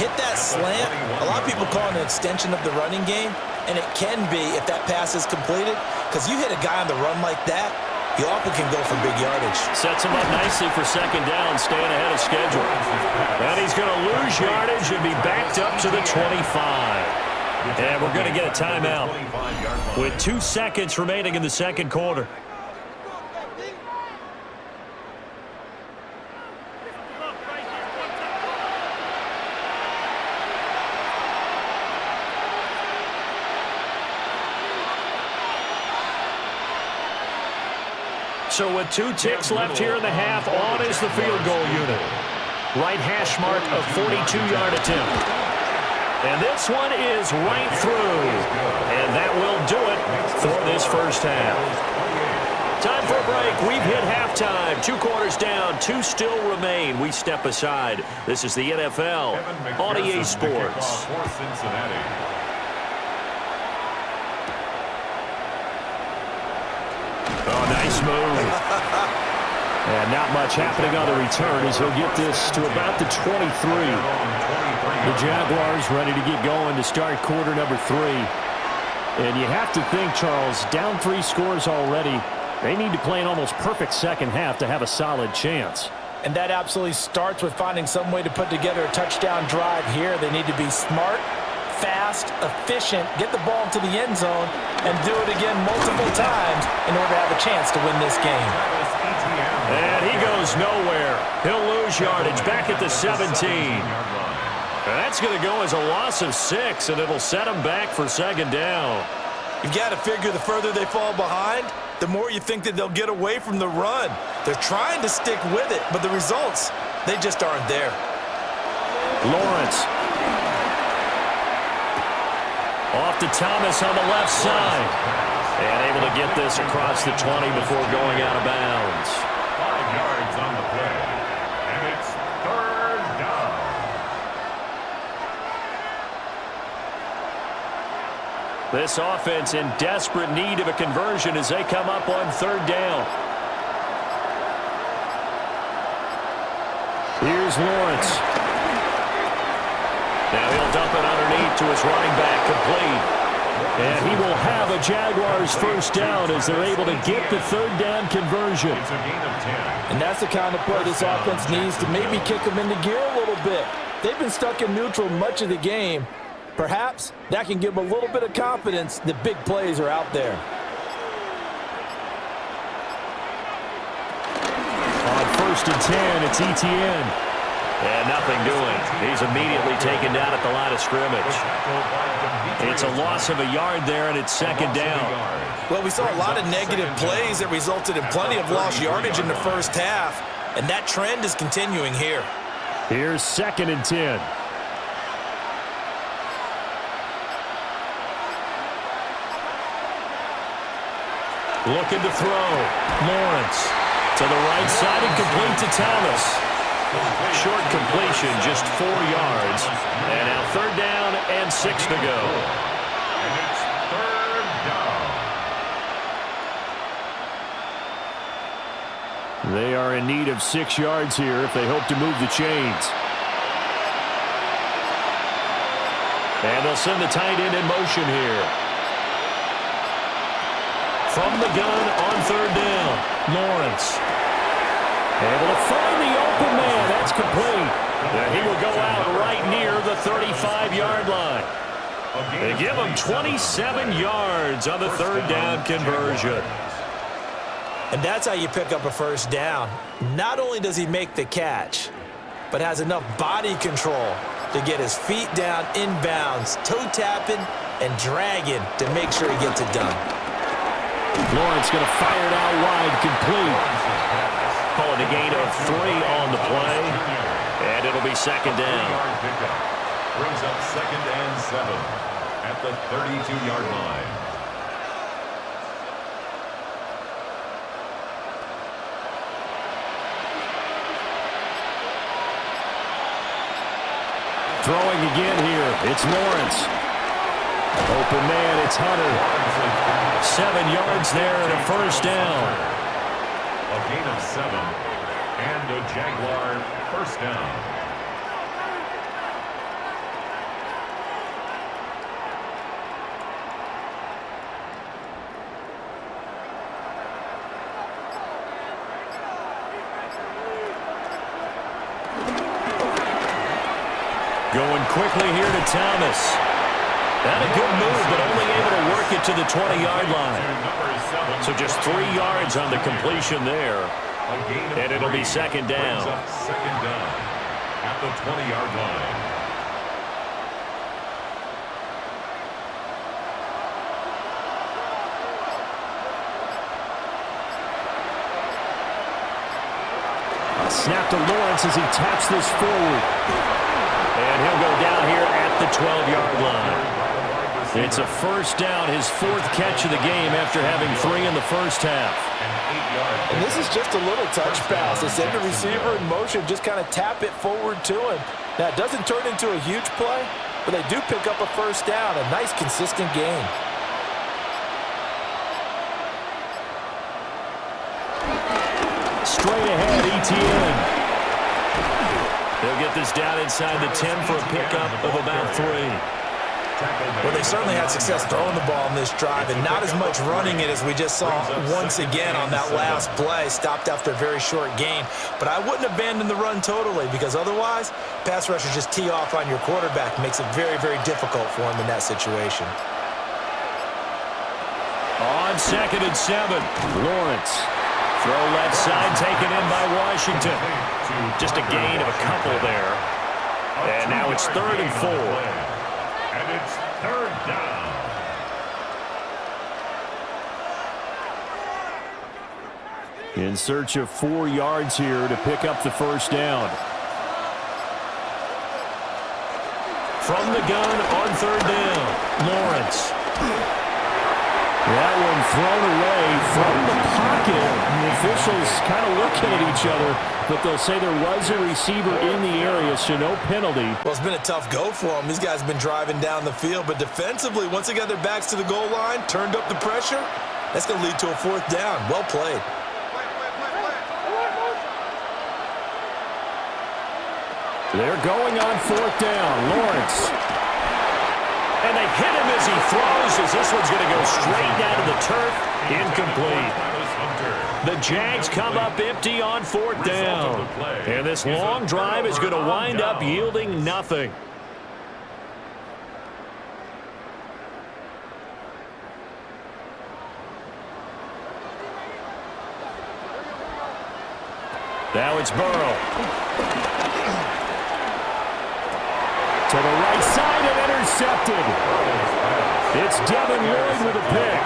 Speaker 3: Hit that slant. A lot of people call it an extension of the running game, and it can be if that pass is completed, because you hit a guy on the run like that, you often can go for big yardage.
Speaker 1: Sets him up nicely for 2nd down, staying ahead of schedule. And he's going to lose yardage and be backed up to the 25. And we're going to get a timeout with 2 seconds remaining in the 2nd quarter. So with 2 ticks left here in the half, on is the field goal unit. Right hash mark of 42-yard attempt. And this one is right through. And that will do it for this 1st half. Time for a break. We've hit halftime. 2 quarters down, 2 still remain. We step aside. This is the NFL on EA Sports.
Speaker 2: For Cincinnati.
Speaker 1: Oh, nice move.
Speaker 5: And not much happening on the return as he'll get this to about the 23. The Jaguars ready to get going to start quarter number 3. And you have to think, Charles, down 3 scores already. They need to play an almost perfect 2nd half to have a solid chance.
Speaker 3: And that absolutely starts with finding some way to put together a touchdown drive here. They need to be smart, fast, efficient, get the ball to the end zone, and do it again multiple times in order to have a chance to win this game.
Speaker 1: And he goes nowhere. He'll lose yardage back at the 17. That's going to go as a loss of 6, and it'll set him back for 2nd down.
Speaker 4: You've got to figure the further they fall behind, the more you think that they'll get away from the run. They're trying to stick with it, but the results, they just aren't there.
Speaker 5: Lawrence.
Speaker 1: Off to Thomas on the left side. And able to get this across the 20 before going out of bounds.
Speaker 2: 5 yards on the play. And it's 3rd down.
Speaker 1: This offense in desperate need of a conversion as they come up on 3rd down.
Speaker 5: Here's Lawrence.
Speaker 1: Now he'll dump it underneath to his running back, complete.
Speaker 5: And he will have a Jaguars 1st down as they're able to get the 3rd down conversion.
Speaker 2: It's a gain of 10.
Speaker 3: And that's the kind of play this offense needs to maybe kick them into gear a little bit. They've been stuck in neutral much of the game. Perhaps that can give him a little bit of confidence that big plays are out there.
Speaker 5: On 1st and 10, it's Etienne.
Speaker 1: And nothing doing. He's immediately taken down at the line of scrimmage. It's a loss of a yard there, and it's 2nd down.
Speaker 4: Well, we saw a lot of negative plays that resulted in plenty of lost yardage in the first half, and that trend is continuing here.
Speaker 5: Here's 2nd and 10.
Speaker 1: Looking to throw. Lawrence to the right side and complete to Thomas. Short completion, just 4 yards. And now 3rd down and 6 to go.
Speaker 2: And it's 3rd down.
Speaker 5: They are in need of 6 yards here if they hope to move the chains.
Speaker 1: And they'll send the tight end in motion here. From the gun on 3rd down. Lawrence. Able to find the open man. That's complete. And he will go out right near the 35-yard line. They give him 27 yards on the 3rd down conversion.
Speaker 3: And that's how you pick up a 1st down. Not only does he make the catch, but has enough body control to get his feet down inbounds, toe tapping and dragging to make sure he gets it done.
Speaker 5: Lawrence going to fire it out wide, complete.
Speaker 1: Calling a gain of 3 on the play. And it'll be 2nd down.
Speaker 2: Brings up 2nd and 7 at the 32-yard line.
Speaker 5: Throwing again here. It's Lawrence. Open man, it's Hunter.
Speaker 1: 7 yards there and a 1st down.
Speaker 2: A gain of 7 and a Jaguar 1st down.
Speaker 1: Going quickly here to Thomas. Had a good move, but only able to work it to the 20-yard line. So just 3 yards on the completion there. And it'll be 2nd down.
Speaker 2: 2nd down at the 20-yard line.
Speaker 5: Snap to Lawrence as he taps this forward.
Speaker 1: And he'll go down here at the 12-yard line. It's a 1st down, his 4th catch of the game after having 3 in the first half.
Speaker 3: And this is just a little touch pass. They send the receiver in motion, just kind of tap it forward to him. Now, it doesn't turn into a huge play, but they do pick up a 1st down, a nice, consistent gain.
Speaker 1: Straight ahead, Etienne. He'll get this down inside the 10 for a pickup of about 3.
Speaker 3: Well, they certainly had success throwing the ball in this drive, and not as much running it as we just saw once again on that last play. Stopped after a very short gain. But I wouldn't abandon the run totally, because otherwise, pass rushers just tee off on your quarterback. Makes it very, very difficult for him in that situation.
Speaker 1: On 2nd and 7, Lawrence. Throw left side taken in by Washington. Just a gain of a couple there. And now it's 3rd and 4.
Speaker 2: And it's 3rd down.
Speaker 5: In search of 4 yards here to pick up the 1st down.
Speaker 1: From the gun on 3rd down, Lawrence.
Speaker 5: That one thrown away from the pocket. The officials kind of looking at each other, but they'll say there was a receiver in the area, so no penalty.
Speaker 3: Well, it's been a tough go for them. These guys have been driving down the field, but defensively, once they got their backs to the goal line, turned up the pressure, that's going to lead to a 4th down. Well played.
Speaker 5: They're going on 4th down. Lawrence.
Speaker 1: And they hit him as he throws, as this one's going to go straight down to the turf. Incomplete. The Jags come up empty on 4th down. And this long drive is going to wind up yielding nothing.
Speaker 5: Now it's Burrow. To the right side and intercepted. It's Devin Lloyd with a pick.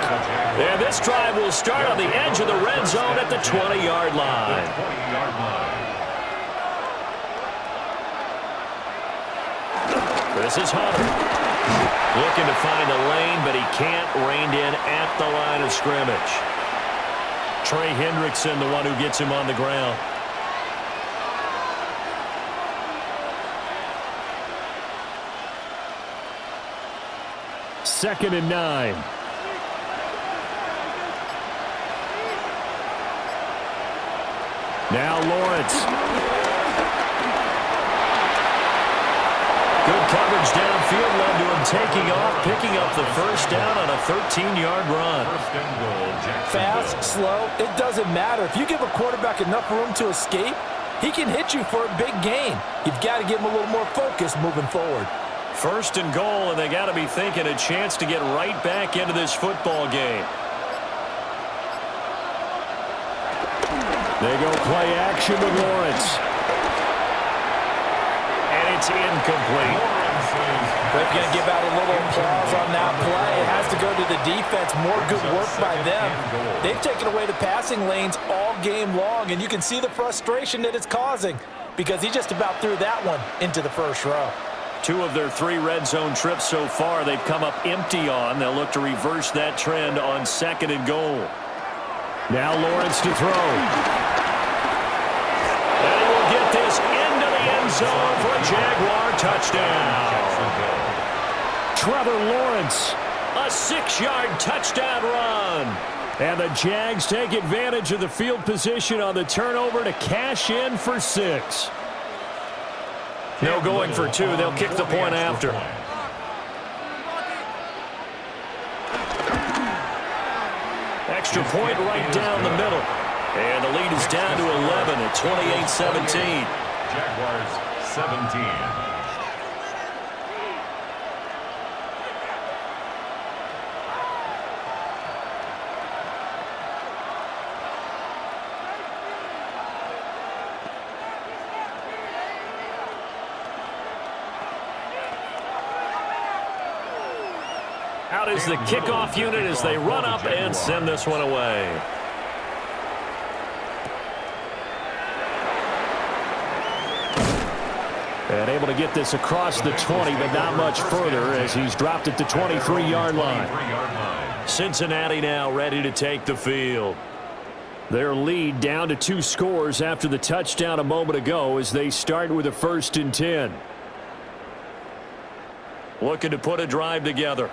Speaker 5: And this drive will start on the edge of the red zone at the 20-yard line. This is Hunter. Looking to find a lane, but he can't. Reined in at the line of scrimmage. Trey Hendrickson, the one who gets him on the ground. Second and 9. Now Lawrence. Good coverage downfield led to him taking off, picking up the first down on a 13-yard run.
Speaker 3: Fast, slow, it doesn't matter. If you give a quarterback enough room to escape, he can hit you for a big gain. You've got to give him a little more focus moving forward.
Speaker 5: First and goal, and they got to be thinking a chance to get right back into this football game. They go play action with Lawrence. And it's incomplete.
Speaker 3: They're going to give out a little applause on that play. It has to go to the defense. More good work by them. They've taken away the passing lanes all game long, and you can see the frustration that it's causing because he just about threw that one into the first row.
Speaker 5: 2 of their 3 red zone trips so far they've come up empty on. They'll look to reverse that trend on second and goal. Now Lawrence to throw. And he will get this into the end zone for a Jaguar touchdown. Trevor Lawrence, a 6-yard touchdown run. And the Jags take advantage of the field position on the turnover to cash in for 6. No going for 2. They'll kick the point after. Extra point right down the middle. And the lead is down to 11 at 28-17.
Speaker 2: Jaguars 17.
Speaker 5: Out is the kickoff unit as they run up and send this one away. And able to get this across the 20, but not much further as he's dropped at the 23-yard line. Cincinnati now ready to take the field. Their lead down to 2 scores after the touchdown a moment ago as they start with a 1st and 10. Looking to put a drive together.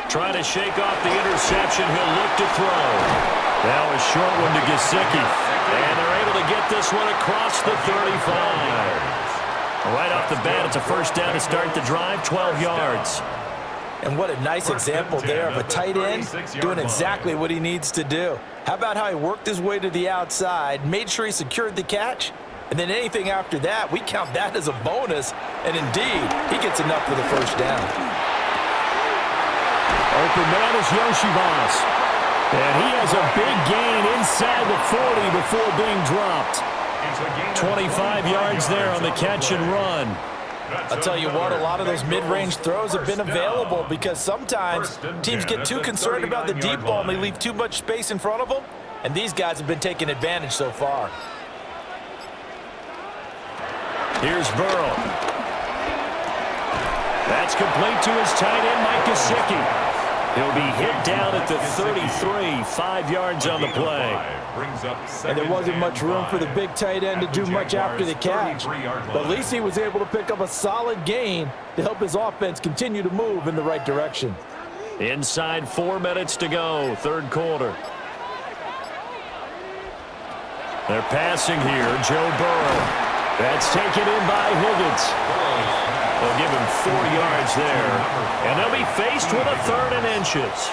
Speaker 5: Trying to shake off the interception. He'll look to throw. Now a short one to Gesicki. And they're able to get this one across the 35. Right off the bat, it's a first down to start the drive, 12 yards.
Speaker 3: And what a nice example there of a tight end doing exactly what he needs to do. How about how he worked his way to the outside, made sure he secured the catch, and then anything after that, we count that as a bonus. And indeed, he gets enough for the first down.
Speaker 5: Open man is Yoshivas. And he has a big gain inside the 40 before being dropped. 25 yards there on the catch and run.
Speaker 3: I'll tell you what, a lot of those mid-range throws have been available because sometimes teams get too concerned about the deep ball and they leave too much space in front of them. And these guys have been taking advantage so far.
Speaker 5: Here's Burrow. That's complete to his tight end, Mike Gesicki. He'll be hit down at the 33, 5 yards on the play.
Speaker 3: And there wasn't much room for the big tight end to do much after the catch. But at least he was able to pick up a solid gain to help his offense continue to move in the right direction.
Speaker 5: Inside 4 minutes to go, 3rd quarter. They're passing here, Joe Burrow. That's taken in by Higgins. They'll give him 4 yards there. And they'll be faced with a 3rd and inches.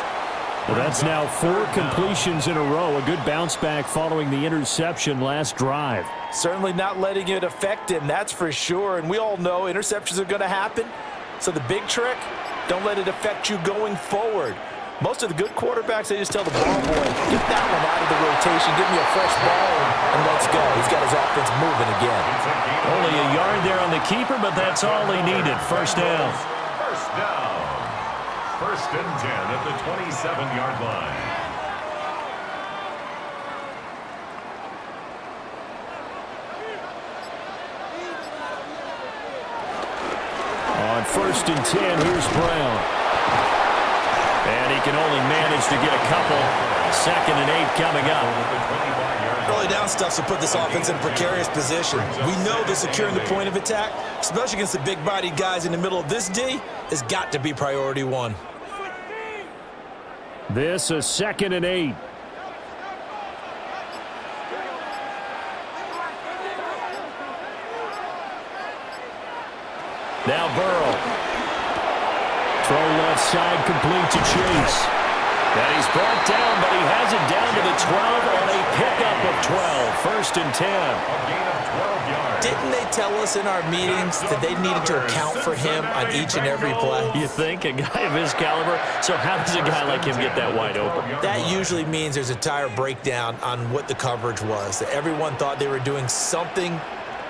Speaker 5: Well, that's now 4 completions in a row. A good bounce back following the interception last drive.
Speaker 3: Certainly not letting it affect him, that's for sure. And we all know interceptions are going to happen. So the big trick, don't let it affect you going forward. Most of the good quarterbacks, they just tell the ball boy, get that one out of the rotation, give me a fresh ball, and let's go. He's got his offense moving again.
Speaker 5: Only a yard there on the keeper, but that's all he needed. First down.
Speaker 2: First down. First and 10 at the 27-yard line.
Speaker 5: On first and 10, here's Brown. And he can only manage to get a couple. Second and 8 coming up.
Speaker 4: Early down stuffs will put this offense in a precarious position. We know that securing the point of attack, especially against the big-bodied guys in the middle of this D, has got to be priority one.
Speaker 5: This is second and 8. Now Burrow. Throw left side, complete to Chase. And he's brought down, but he has it down to the 12 on a pickup of 12. First and 10.
Speaker 4: Didn't they tell us in our meetings that they needed to account for him on each and every play?
Speaker 5: You think? A guy of his caliber? So how does a guy like him get that wide open?
Speaker 4: That usually means there's a entire breakdown on what the coverage was. That everyone thought they were doing something,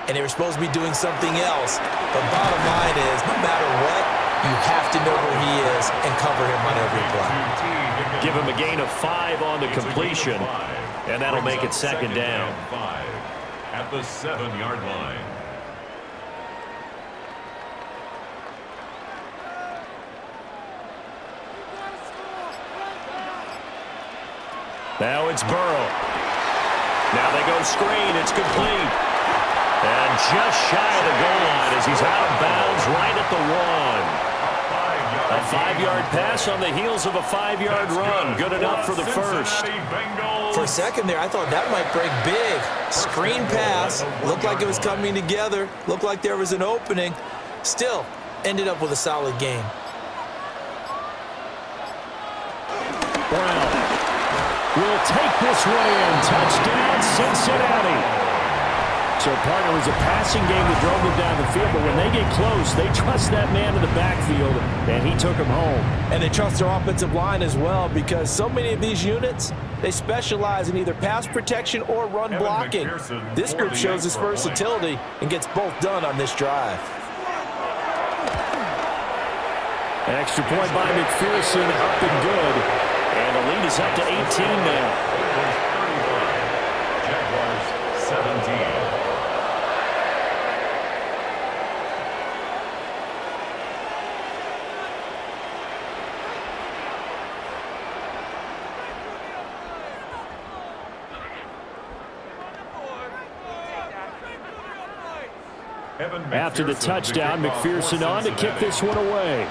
Speaker 4: and they were supposed to be doing something else. But bottom line is, no matter what, you have to know where he is and cover him on every play.
Speaker 5: Give him a gain of 5 on the completion, and that'll make it second down.
Speaker 2: At the 7-yard line.
Speaker 5: Now it's Burrow. Now they go screen. It's complete. And just shy of the goal line as he's out of bounds right at the 1. A 5-yard pass on the heels of a 5-yard run. Good enough for the first.
Speaker 4: For a second there, I thought that might break big. Screen pass. Looked like it was coming together. Looked like there was an opening. Still, ended up with a solid game.
Speaker 5: Brown will take this one in. Touchdown, Cincinnati. So, partner, it was a passing game that drove them down the field, but when they get close, they trust that man in the backfield, and he took him home.
Speaker 3: And they trust their offensive line as well, because so many of these units, they specialize in either pass protection or run blocking. This group shows its versatility and gets both done on this drive.
Speaker 5: An extra point by McPherson, up and good. And the lead is up to 18 now.
Speaker 2: Jaguars 17.
Speaker 5: After the touchdown, McPherson on to kick this one away.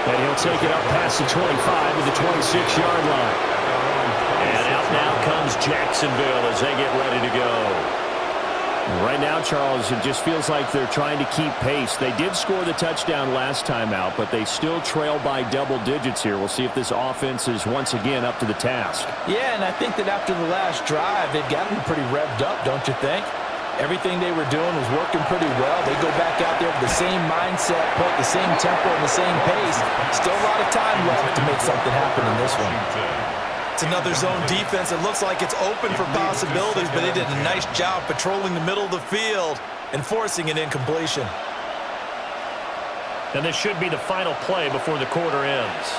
Speaker 5: And he'll take it up past the 25 to the 26-yard line. And out now comes Jacksonville as they get ready to go. Right now, Charles, it just feels like they're trying to keep pace. They did score the touchdown last time out, but they still trail by double digits here. We'll see if this offense is once again up to the task.
Speaker 3: Yeah, and I think that after the last drive, they've gotten pretty revved up, don't you think? Everything they were doing was working pretty well. They go back out there with the same mindset, play at the same tempo and the same pace. Still a lot of time left to make something happen in this one.
Speaker 4: It's another zone defense. It looks like it's open for possibilities, but they did a nice job patrolling the middle of the field and forcing an incompletion.
Speaker 5: And this should be the final play before the quarter ends.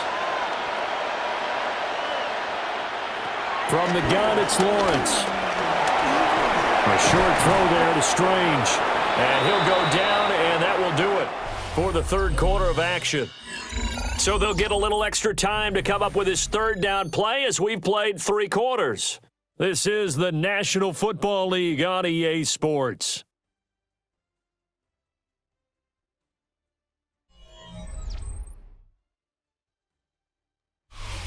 Speaker 5: From the gun, it's Lawrence. A short throw there to Strange. And he'll go down, and that will do it for the third quarter of action. So they'll get a little extra time to come up with his third down play as we've played 3 quarters. This is the National Football League on EA Sports.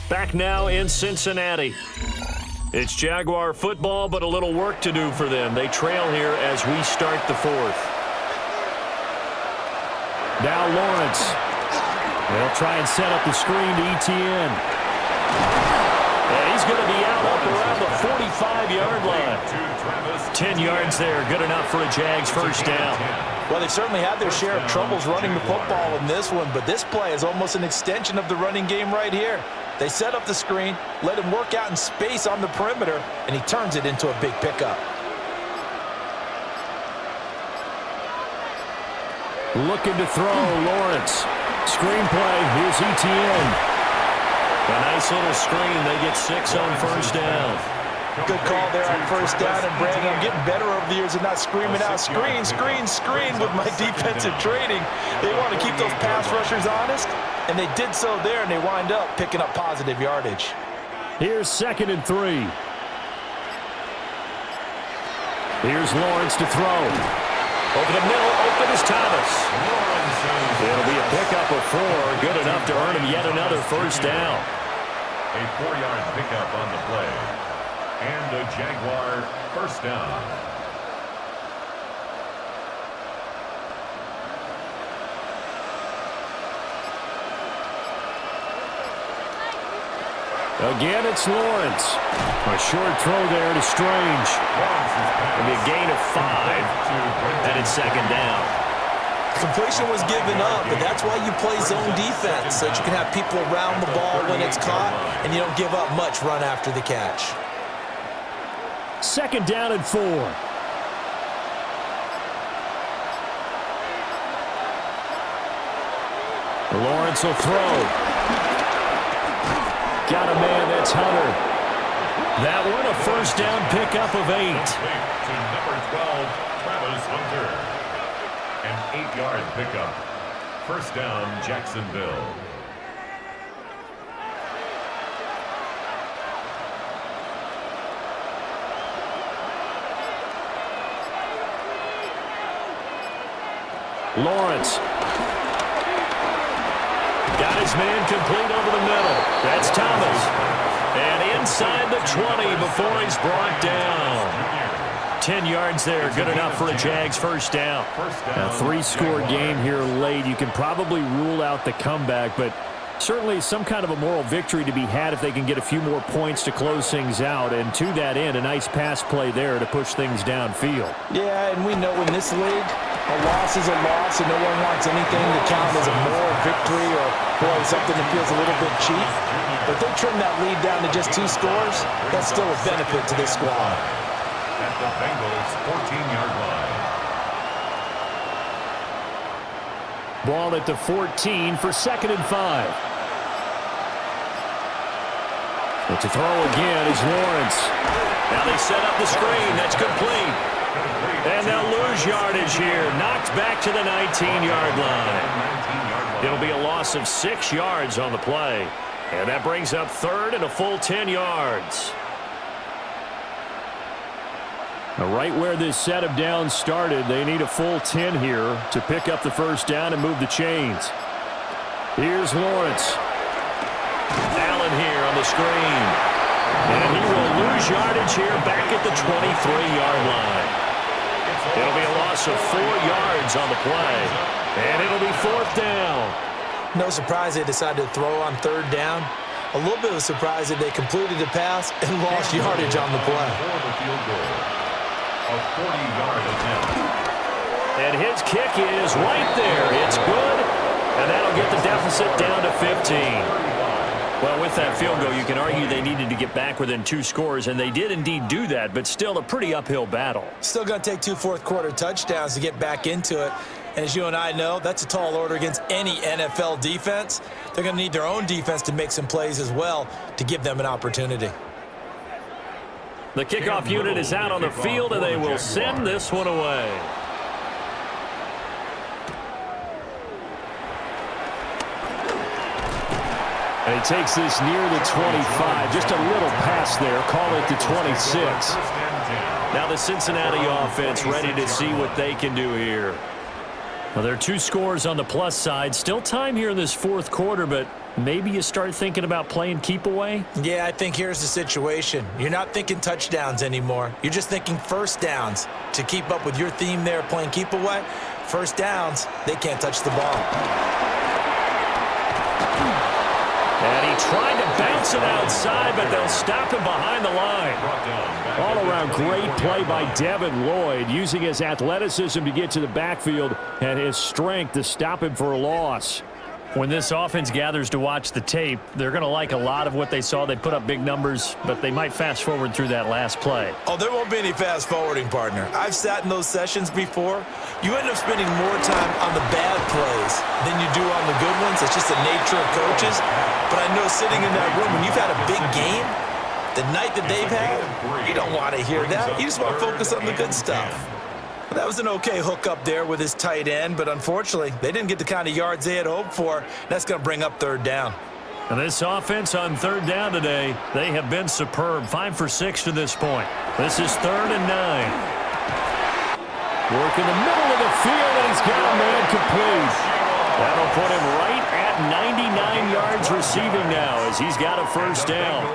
Speaker 5: Back now in Cincinnati. It's Jaguar football, but a little work to do for them. They trail here as we start the fourth. Now Lawrence. They'll try and set up the screen to Etienne. And he's going to be out up around the 45-yard line. 10 yards there, good enough for a Jags first down.
Speaker 3: Well, they certainly had their share of troubles running the football in this one, but this play is almost an extension of the running game right here. They set up the screen, let him work out in space on the perimeter, and he turns it into a big pickup.
Speaker 5: Looking to throw, Lawrence. Screen play, here's Etienne.
Speaker 1: A nice little screen. They get 6 on first down.
Speaker 3: Good call there on first down, and Brandon, I'm getting better over the years of not screaming out, screen, screen, screen with my defensive training. They want to keep those pass rushers honest, and they did so there, and they wind up picking up positive yardage.
Speaker 5: Here's 2nd and 3. Here's Lawrence to throw.
Speaker 1: Over the middle, open is Thomas.
Speaker 5: It'll be a pickup of 4, good enough to earn him yet another first down.
Speaker 2: A 4-yard pickup on the play. And a Jaguar first down.
Speaker 5: Again, it's Lawrence. A short throw there to Strange.
Speaker 1: It'll be a gain of 5. And it's 2nd down.
Speaker 3: Completion was given up, but that's why you play zone defense, so that you can have people around the ball when it's caught, and you don't give up much run after the catch.
Speaker 5: 2nd down and 4. Lawrence will throw. Got a man, that's Hunter.
Speaker 1: That one, a first down pickup of 8.
Speaker 2: To number 12, Travis Hunter. An 8-yard pickup. First down, Jacksonville.
Speaker 5: Lawrence.
Speaker 1: Got his man complete over the middle. That's Thomas. And inside the 20 before he's brought down.
Speaker 5: 10 yards there, good enough for a Jags first down. A 3-score game here late. You can probably rule out the comeback, but certainly some kind of a moral victory to be had if they can get a few more points to close things out. And to that end, a nice pass play there to push things downfield.
Speaker 3: Yeah, and we know in this league, a loss is a loss, and no one wants anything to count as a moral victory or, boy, something that feels a little bit cheap. But they trim that lead down to just 2 scores. That's still a benefit to this squad.
Speaker 2: At the Bengals' 14-yard line.
Speaker 5: Ball at the 14 for 2nd and 5. But to throw again is Lawrence.
Speaker 1: Now they set up the screen. That's complete. And they'll lose yardage here. Knocked back to the 19-yard line. It'll be a loss of 6 yards on the play. And that brings up 3rd and a full 10 yards.
Speaker 5: Now right where this set of downs started, they need a full 10 here to pick up the first down and move the chains. Here's Lawrence.
Speaker 1: Allen here on the screen. And he will lose yardage here back at the 23-yard line. It'll be a loss of 4 yards on the play. And it'll be 4th down.
Speaker 3: No surprise they decided to throw on 3rd down. A little bit of a surprise that they completed the pass and lost yardage on the play.
Speaker 2: A 40-yard attempt.
Speaker 1: And his kick is right there. It's good. And that'll get the deficit down to 15. Well, with that field goal, you can argue they needed to get back within 2 scores, and they did indeed do that, but still a pretty uphill battle.
Speaker 3: Still going to take 2 fourth-quarter touchdowns to get back into it. And as you and I know, that's a tall order against any NFL defense. They're going to need their own defense to make some plays as well to give them an opportunity.
Speaker 1: The kickoff unit is out on the field, and they will send this one away.
Speaker 5: And he takes this near the 25. Just a little pass there. Call it the 26.
Speaker 1: Now the Cincinnati offense ready to see what they can do here.
Speaker 5: Well, there are 2 scores on the plus side. Still time here in this 4th quarter, but maybe you start thinking about playing keep away?
Speaker 3: Yeah, I think here's the situation. You're not thinking touchdowns anymore. You're just thinking first downs. To keep up with your theme there, playing keep away, first downs, they can't touch the ball.
Speaker 1: And he tried to bounce it outside, but they'll stop him behind the line.
Speaker 5: All-around great play by Devin Lloyd, using his athleticism to get to the backfield and his strength to stop him for a loss.
Speaker 1: When this offense gathers to watch the tape, they're going to like a lot of what they saw. They put up big numbers, but they might fast forward through that last play.
Speaker 4: Oh, there won't be any fast forwarding, partner. I've sat in those sessions before. You end up spending more time on the bad plays than you do on the good ones. It's just the nature of coaches. But I know sitting in that room, when you've had a big game, the night that they've had, you don't want to hear that. You just want to focus on the good stuff. Well, that was an okay hook up there with his tight end, but unfortunately, they didn't get the kind of yards they had hoped for. That's going to bring up third down.
Speaker 1: And this offense on third down today, they have been superb. 5 for 6 to this point. This is 3rd and 9.
Speaker 5: Work in the middle of the field, and he's got a man complete. That'll put him right at 99 yards receiving now as he's got a first down.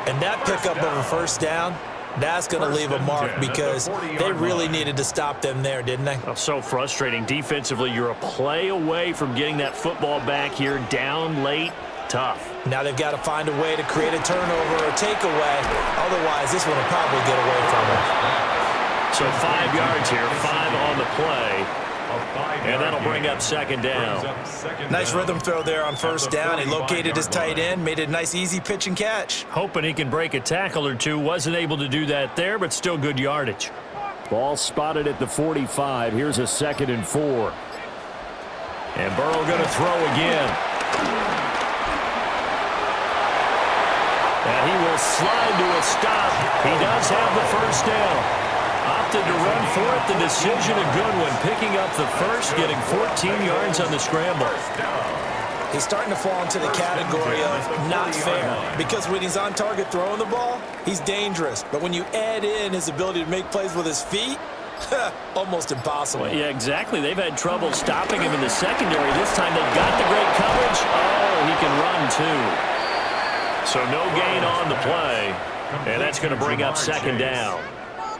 Speaker 4: And that pickup of a first down, that's going to leave a mark because they really needed to stop them there, didn't they?
Speaker 1: Oh, so frustrating. Defensively, you're a play away from getting that football back here, down late, tough.
Speaker 4: Now they've got to find a way to create a turnover or takeaway. Otherwise, this one will probably get away from them.
Speaker 1: So 5 yards here, 5 on the play. And that'll bring up second down.
Speaker 4: Nice rhythm throw there on first down. He located his tight end, made it a nice easy pitch and catch.
Speaker 1: Hoping he can break a tackle or two. Wasn't able to do that there, but still good yardage.
Speaker 5: Ball spotted at the 45. Here's a 2nd and 4.
Speaker 1: And Burrow going to throw again. And he will slide to a stop. He does have the first down. Opted to run for it. The decision a good one. Picking up the first, getting 14 yards on the scramble.
Speaker 4: He's starting to fall into the category of not fair because when he's on target throwing the ball, he's dangerous. But when you add in his ability to make plays with his feet, almost impossible.
Speaker 1: Well, yeah, exactly. They've had trouble stopping him in the secondary. This time they've got the great coverage. Oh, he can run too. So no gain on the play. And that's going to bring up second down.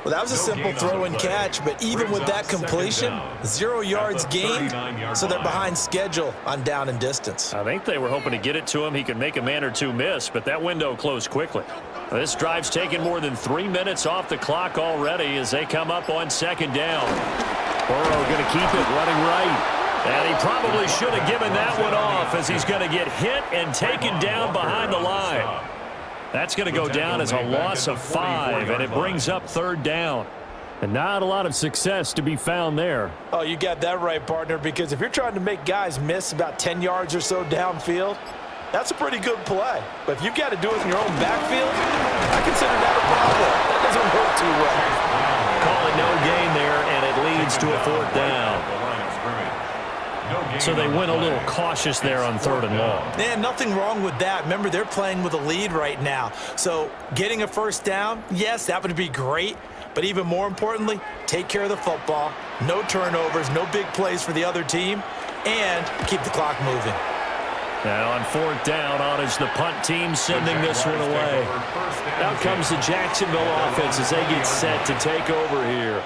Speaker 4: Well, that was a simple throw and catch, but even with that completion, 0 yards gained, so they're behind schedule on down and distance.
Speaker 1: I think they were hoping to get it to him. He could make a man or two miss, but that window closed quickly. This drive's taken more than 3 minutes off the clock already as they come up on second down.
Speaker 5: Burrow going to keep it running right.
Speaker 1: And he probably should have given that one off as he's going to get hit and taken down behind the line. That's going to go down as a loss of 5, and it brings up third down.
Speaker 5: And not a lot of success to be found there.
Speaker 4: Oh, you got that right, partner, because if you're trying to make guys miss about 10 yards or so downfield, that's a pretty good play. But if you've got to do it in your own backfield, I consider that a problem. That doesn't work too well.
Speaker 1: Call it no gain there, and it leads to a 4th down. So they went a little cautious there on 3rd and long.
Speaker 4: Man, nothing wrong with that. Remember, they're playing with a lead right now. So getting a first down, yes, that would be great. But even more importantly, take care of the football. No turnovers, no big plays for the other team, and keep the clock moving.
Speaker 1: Now on 4th down, on is the punt team sending this one away. Out comes the Jacksonville offense as they get set to take over here.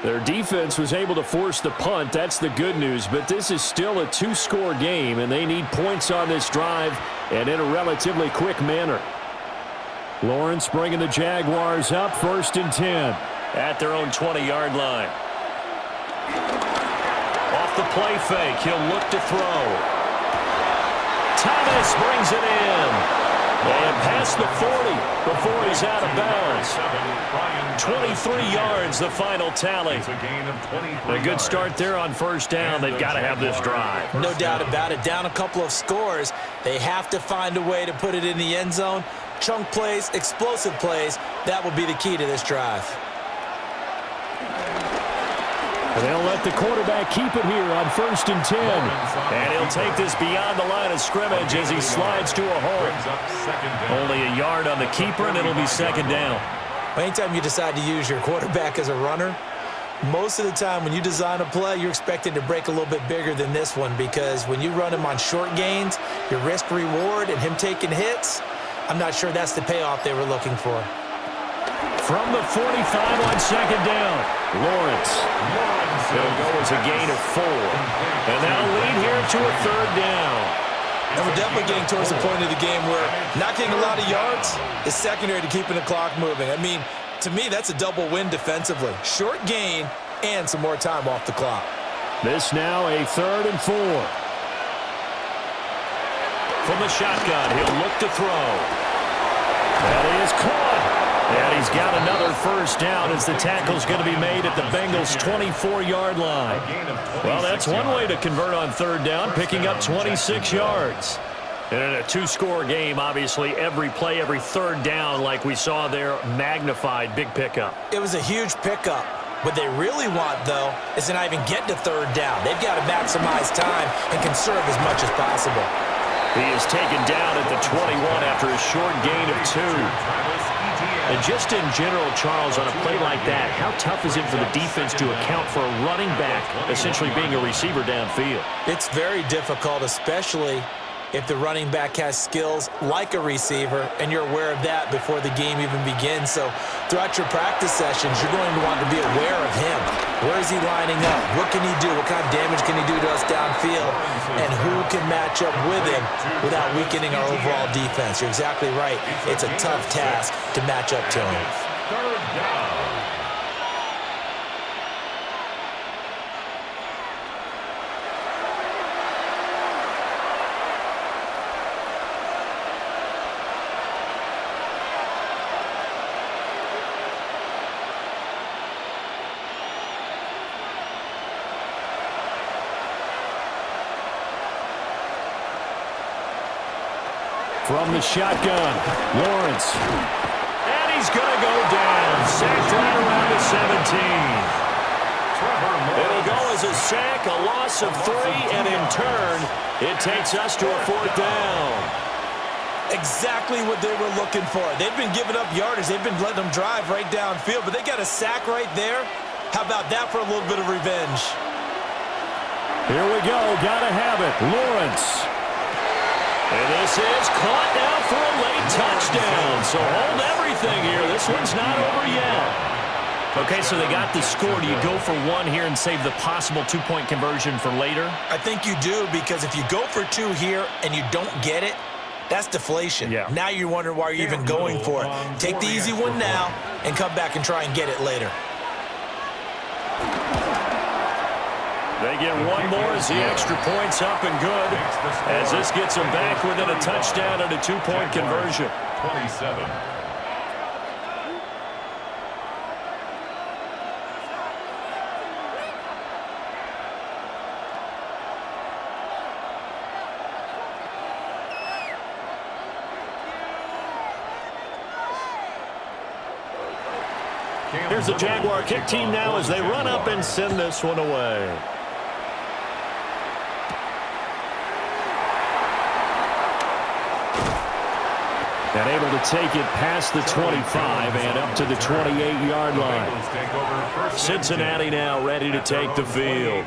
Speaker 5: Their defense was able to force the punt. That's the good news. But this is still a 2-score game, and they need points on this drive and in a relatively quick manner. Lawrence bringing the Jaguars up 1st and 10.
Speaker 1: At their own 20-yard line. Off the play fake, he'll look to throw. Thomas brings it in. And past the 40 before he's out of bounds. 23 yards, the final tally. A good start there on first down. They've got to have this drive.
Speaker 4: No doubt about it. Down a couple of scores. They have to find a way to put it in the end zone. Chunk plays, explosive plays. That will be the key to this drive.
Speaker 5: They'll let the quarterback keep it here on 1st and 10.
Speaker 1: And he'll take this beyond the line of scrimmage as he slides to a hole. Only a yard on the keeper, and it'll be second down.
Speaker 4: Anytime you decide to use your quarterback as a runner, most of the time when you design a play, you're expecting to break a little bit bigger than this one because when you run him on short gains, your risk-reward and him taking hits, I'm not sure that's the payoff they were looking for.
Speaker 1: From the 45 on second down, Lawrence. It'll go as a gain of 4. And that'll lead here to a 3rd down.
Speaker 4: And we're definitely getting towards the point of the game where not getting a lot of yards is secondary to keeping the clock moving. I mean, to me, that's a double win defensively. Short gain and some more time off the clock.
Speaker 5: This now a 3rd and 4.
Speaker 1: From the shotgun, he'll look to throw. That is caught. And he's got another first down as the tackle's going to be made at the Bengals' 24-yard line. Well, that's one way to convert on 3rd down, picking up 26 yards. And in a 2-score game, obviously, every play, every 3rd down, like we saw there, magnified, big pickup.
Speaker 3: It was a huge pickup. What they really want, though, is to not even get to 3rd down. They've got to maximize time and conserve as much as possible.
Speaker 1: He is taken down at the 21 after a short gain of 2. And just in general, Charles, on a play like that, how tough is it for the defense to account for a running back essentially being a receiver downfield?
Speaker 3: It's very difficult, especially if the running back has skills like a receiver, and you're aware of that before the game even begins. So throughout your practice sessions, you're going to want to be aware of him. Where is he lining up? What can he do? What kind of damage can he do to us downfield? And who can match up with him without weakening our overall defense? You're exactly right. It's a tough task to match up to him.
Speaker 2: 3rd down.
Speaker 5: From the shotgun, Lawrence.
Speaker 1: And he's going to go down. Sacked right around the 17. It'll go as a sack, a loss of 3, and in turn, it takes us to a 4th down.
Speaker 3: Exactly what they were looking for. They've been giving up yardage. They've been letting them drive right downfield, but they got a sack right there. How about that for a little bit of revenge?
Speaker 5: Here we go. Got to have it. Lawrence.
Speaker 1: And this is caught now for a late touchdown. So hold everything here. This one's not over yet. Okay, so they got the score. Do you go for 1 here and save the possible 2-point conversion for later?
Speaker 3: I think you do, because if you go for 2 here and you don't get it, that's deflation.
Speaker 5: Yeah.
Speaker 3: Now you're wondering why you're even going for it. Take the easy one now and come back and try and get it later.
Speaker 1: They get 1 more as the extra point's up and good, as this gets them back within a touchdown and a 2-point conversion.
Speaker 2: 27.
Speaker 1: Here's the Jaguar kick team now as they run up and send this one away. And able to take it past the 25 and up to the 28-yard line. Cincinnati now ready to take the field.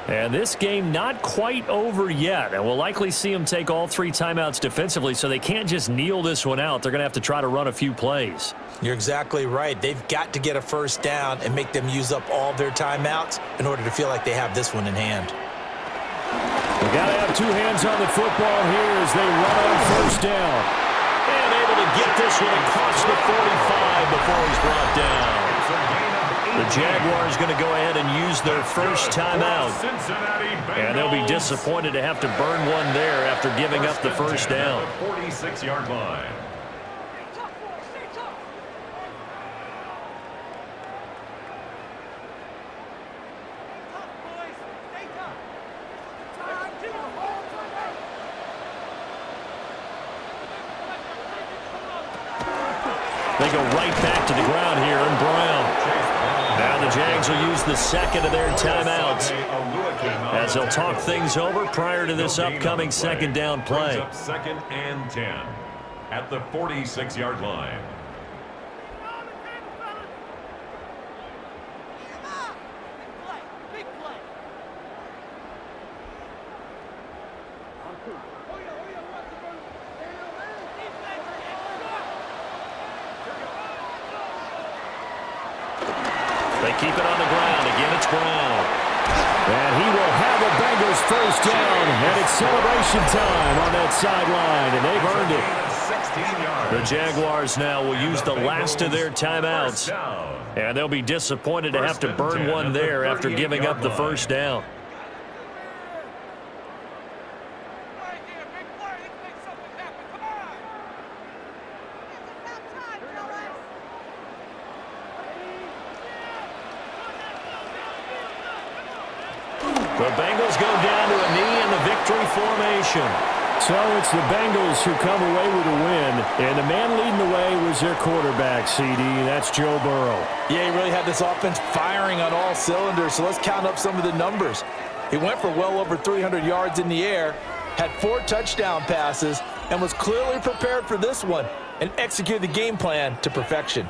Speaker 1: And this game not quite over yet. And we'll likely see them take all 3 timeouts defensively, so they can't just kneel this one out. They're going to have to try to run a few plays.
Speaker 3: You're exactly right. They've got to get a first down and make them use up all their timeouts in order to feel like they have this one in hand.
Speaker 5: They got to have 2 hands on the football here as they run on first down.
Speaker 1: And able to get this one across the 45 before he's brought down. The Jaguars going to go ahead and use their first timeout. And they'll be disappointed to have to burn one there after giving up the first down.
Speaker 2: 46-yard line.
Speaker 1: They go right back to the ground here, and Brown. Now the Jags will use the second of their timeouts as they'll talk things over prior to this upcoming second down play.
Speaker 2: 2nd and 10 at the 46-yard line.
Speaker 1: They keep it on the ground. Again, it's Brown.
Speaker 5: And he will have a Bengals first down, and it's celebration time on that sideline, and they've earned it.
Speaker 1: The Jaguars now will use the last of their timeouts, and they'll be disappointed to have to burn one there after giving up the first down. The Bengals go down to a knee in the victory formation.
Speaker 5: So it's the Bengals who come away with a win, and the man leading the way was their quarterback, CD. That's Joe Burrow.
Speaker 3: Yeah, he really had this offense firing on all cylinders, so let's count up some of the numbers. He went for well over 300 yards in the air, had 4 touchdown passes, and was clearly prepared for this one and executed the game plan to perfection.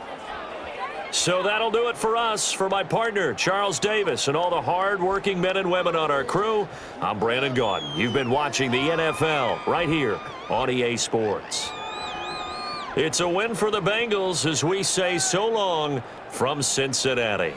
Speaker 1: So that'll do it for us. For my partner, Charles Davis, and all the hard-working men and women on our crew, I'm Brandon Gaudin. You've been watching the NFL right here on EA Sports. It's a win for the Bengals as we say so long from Cincinnati.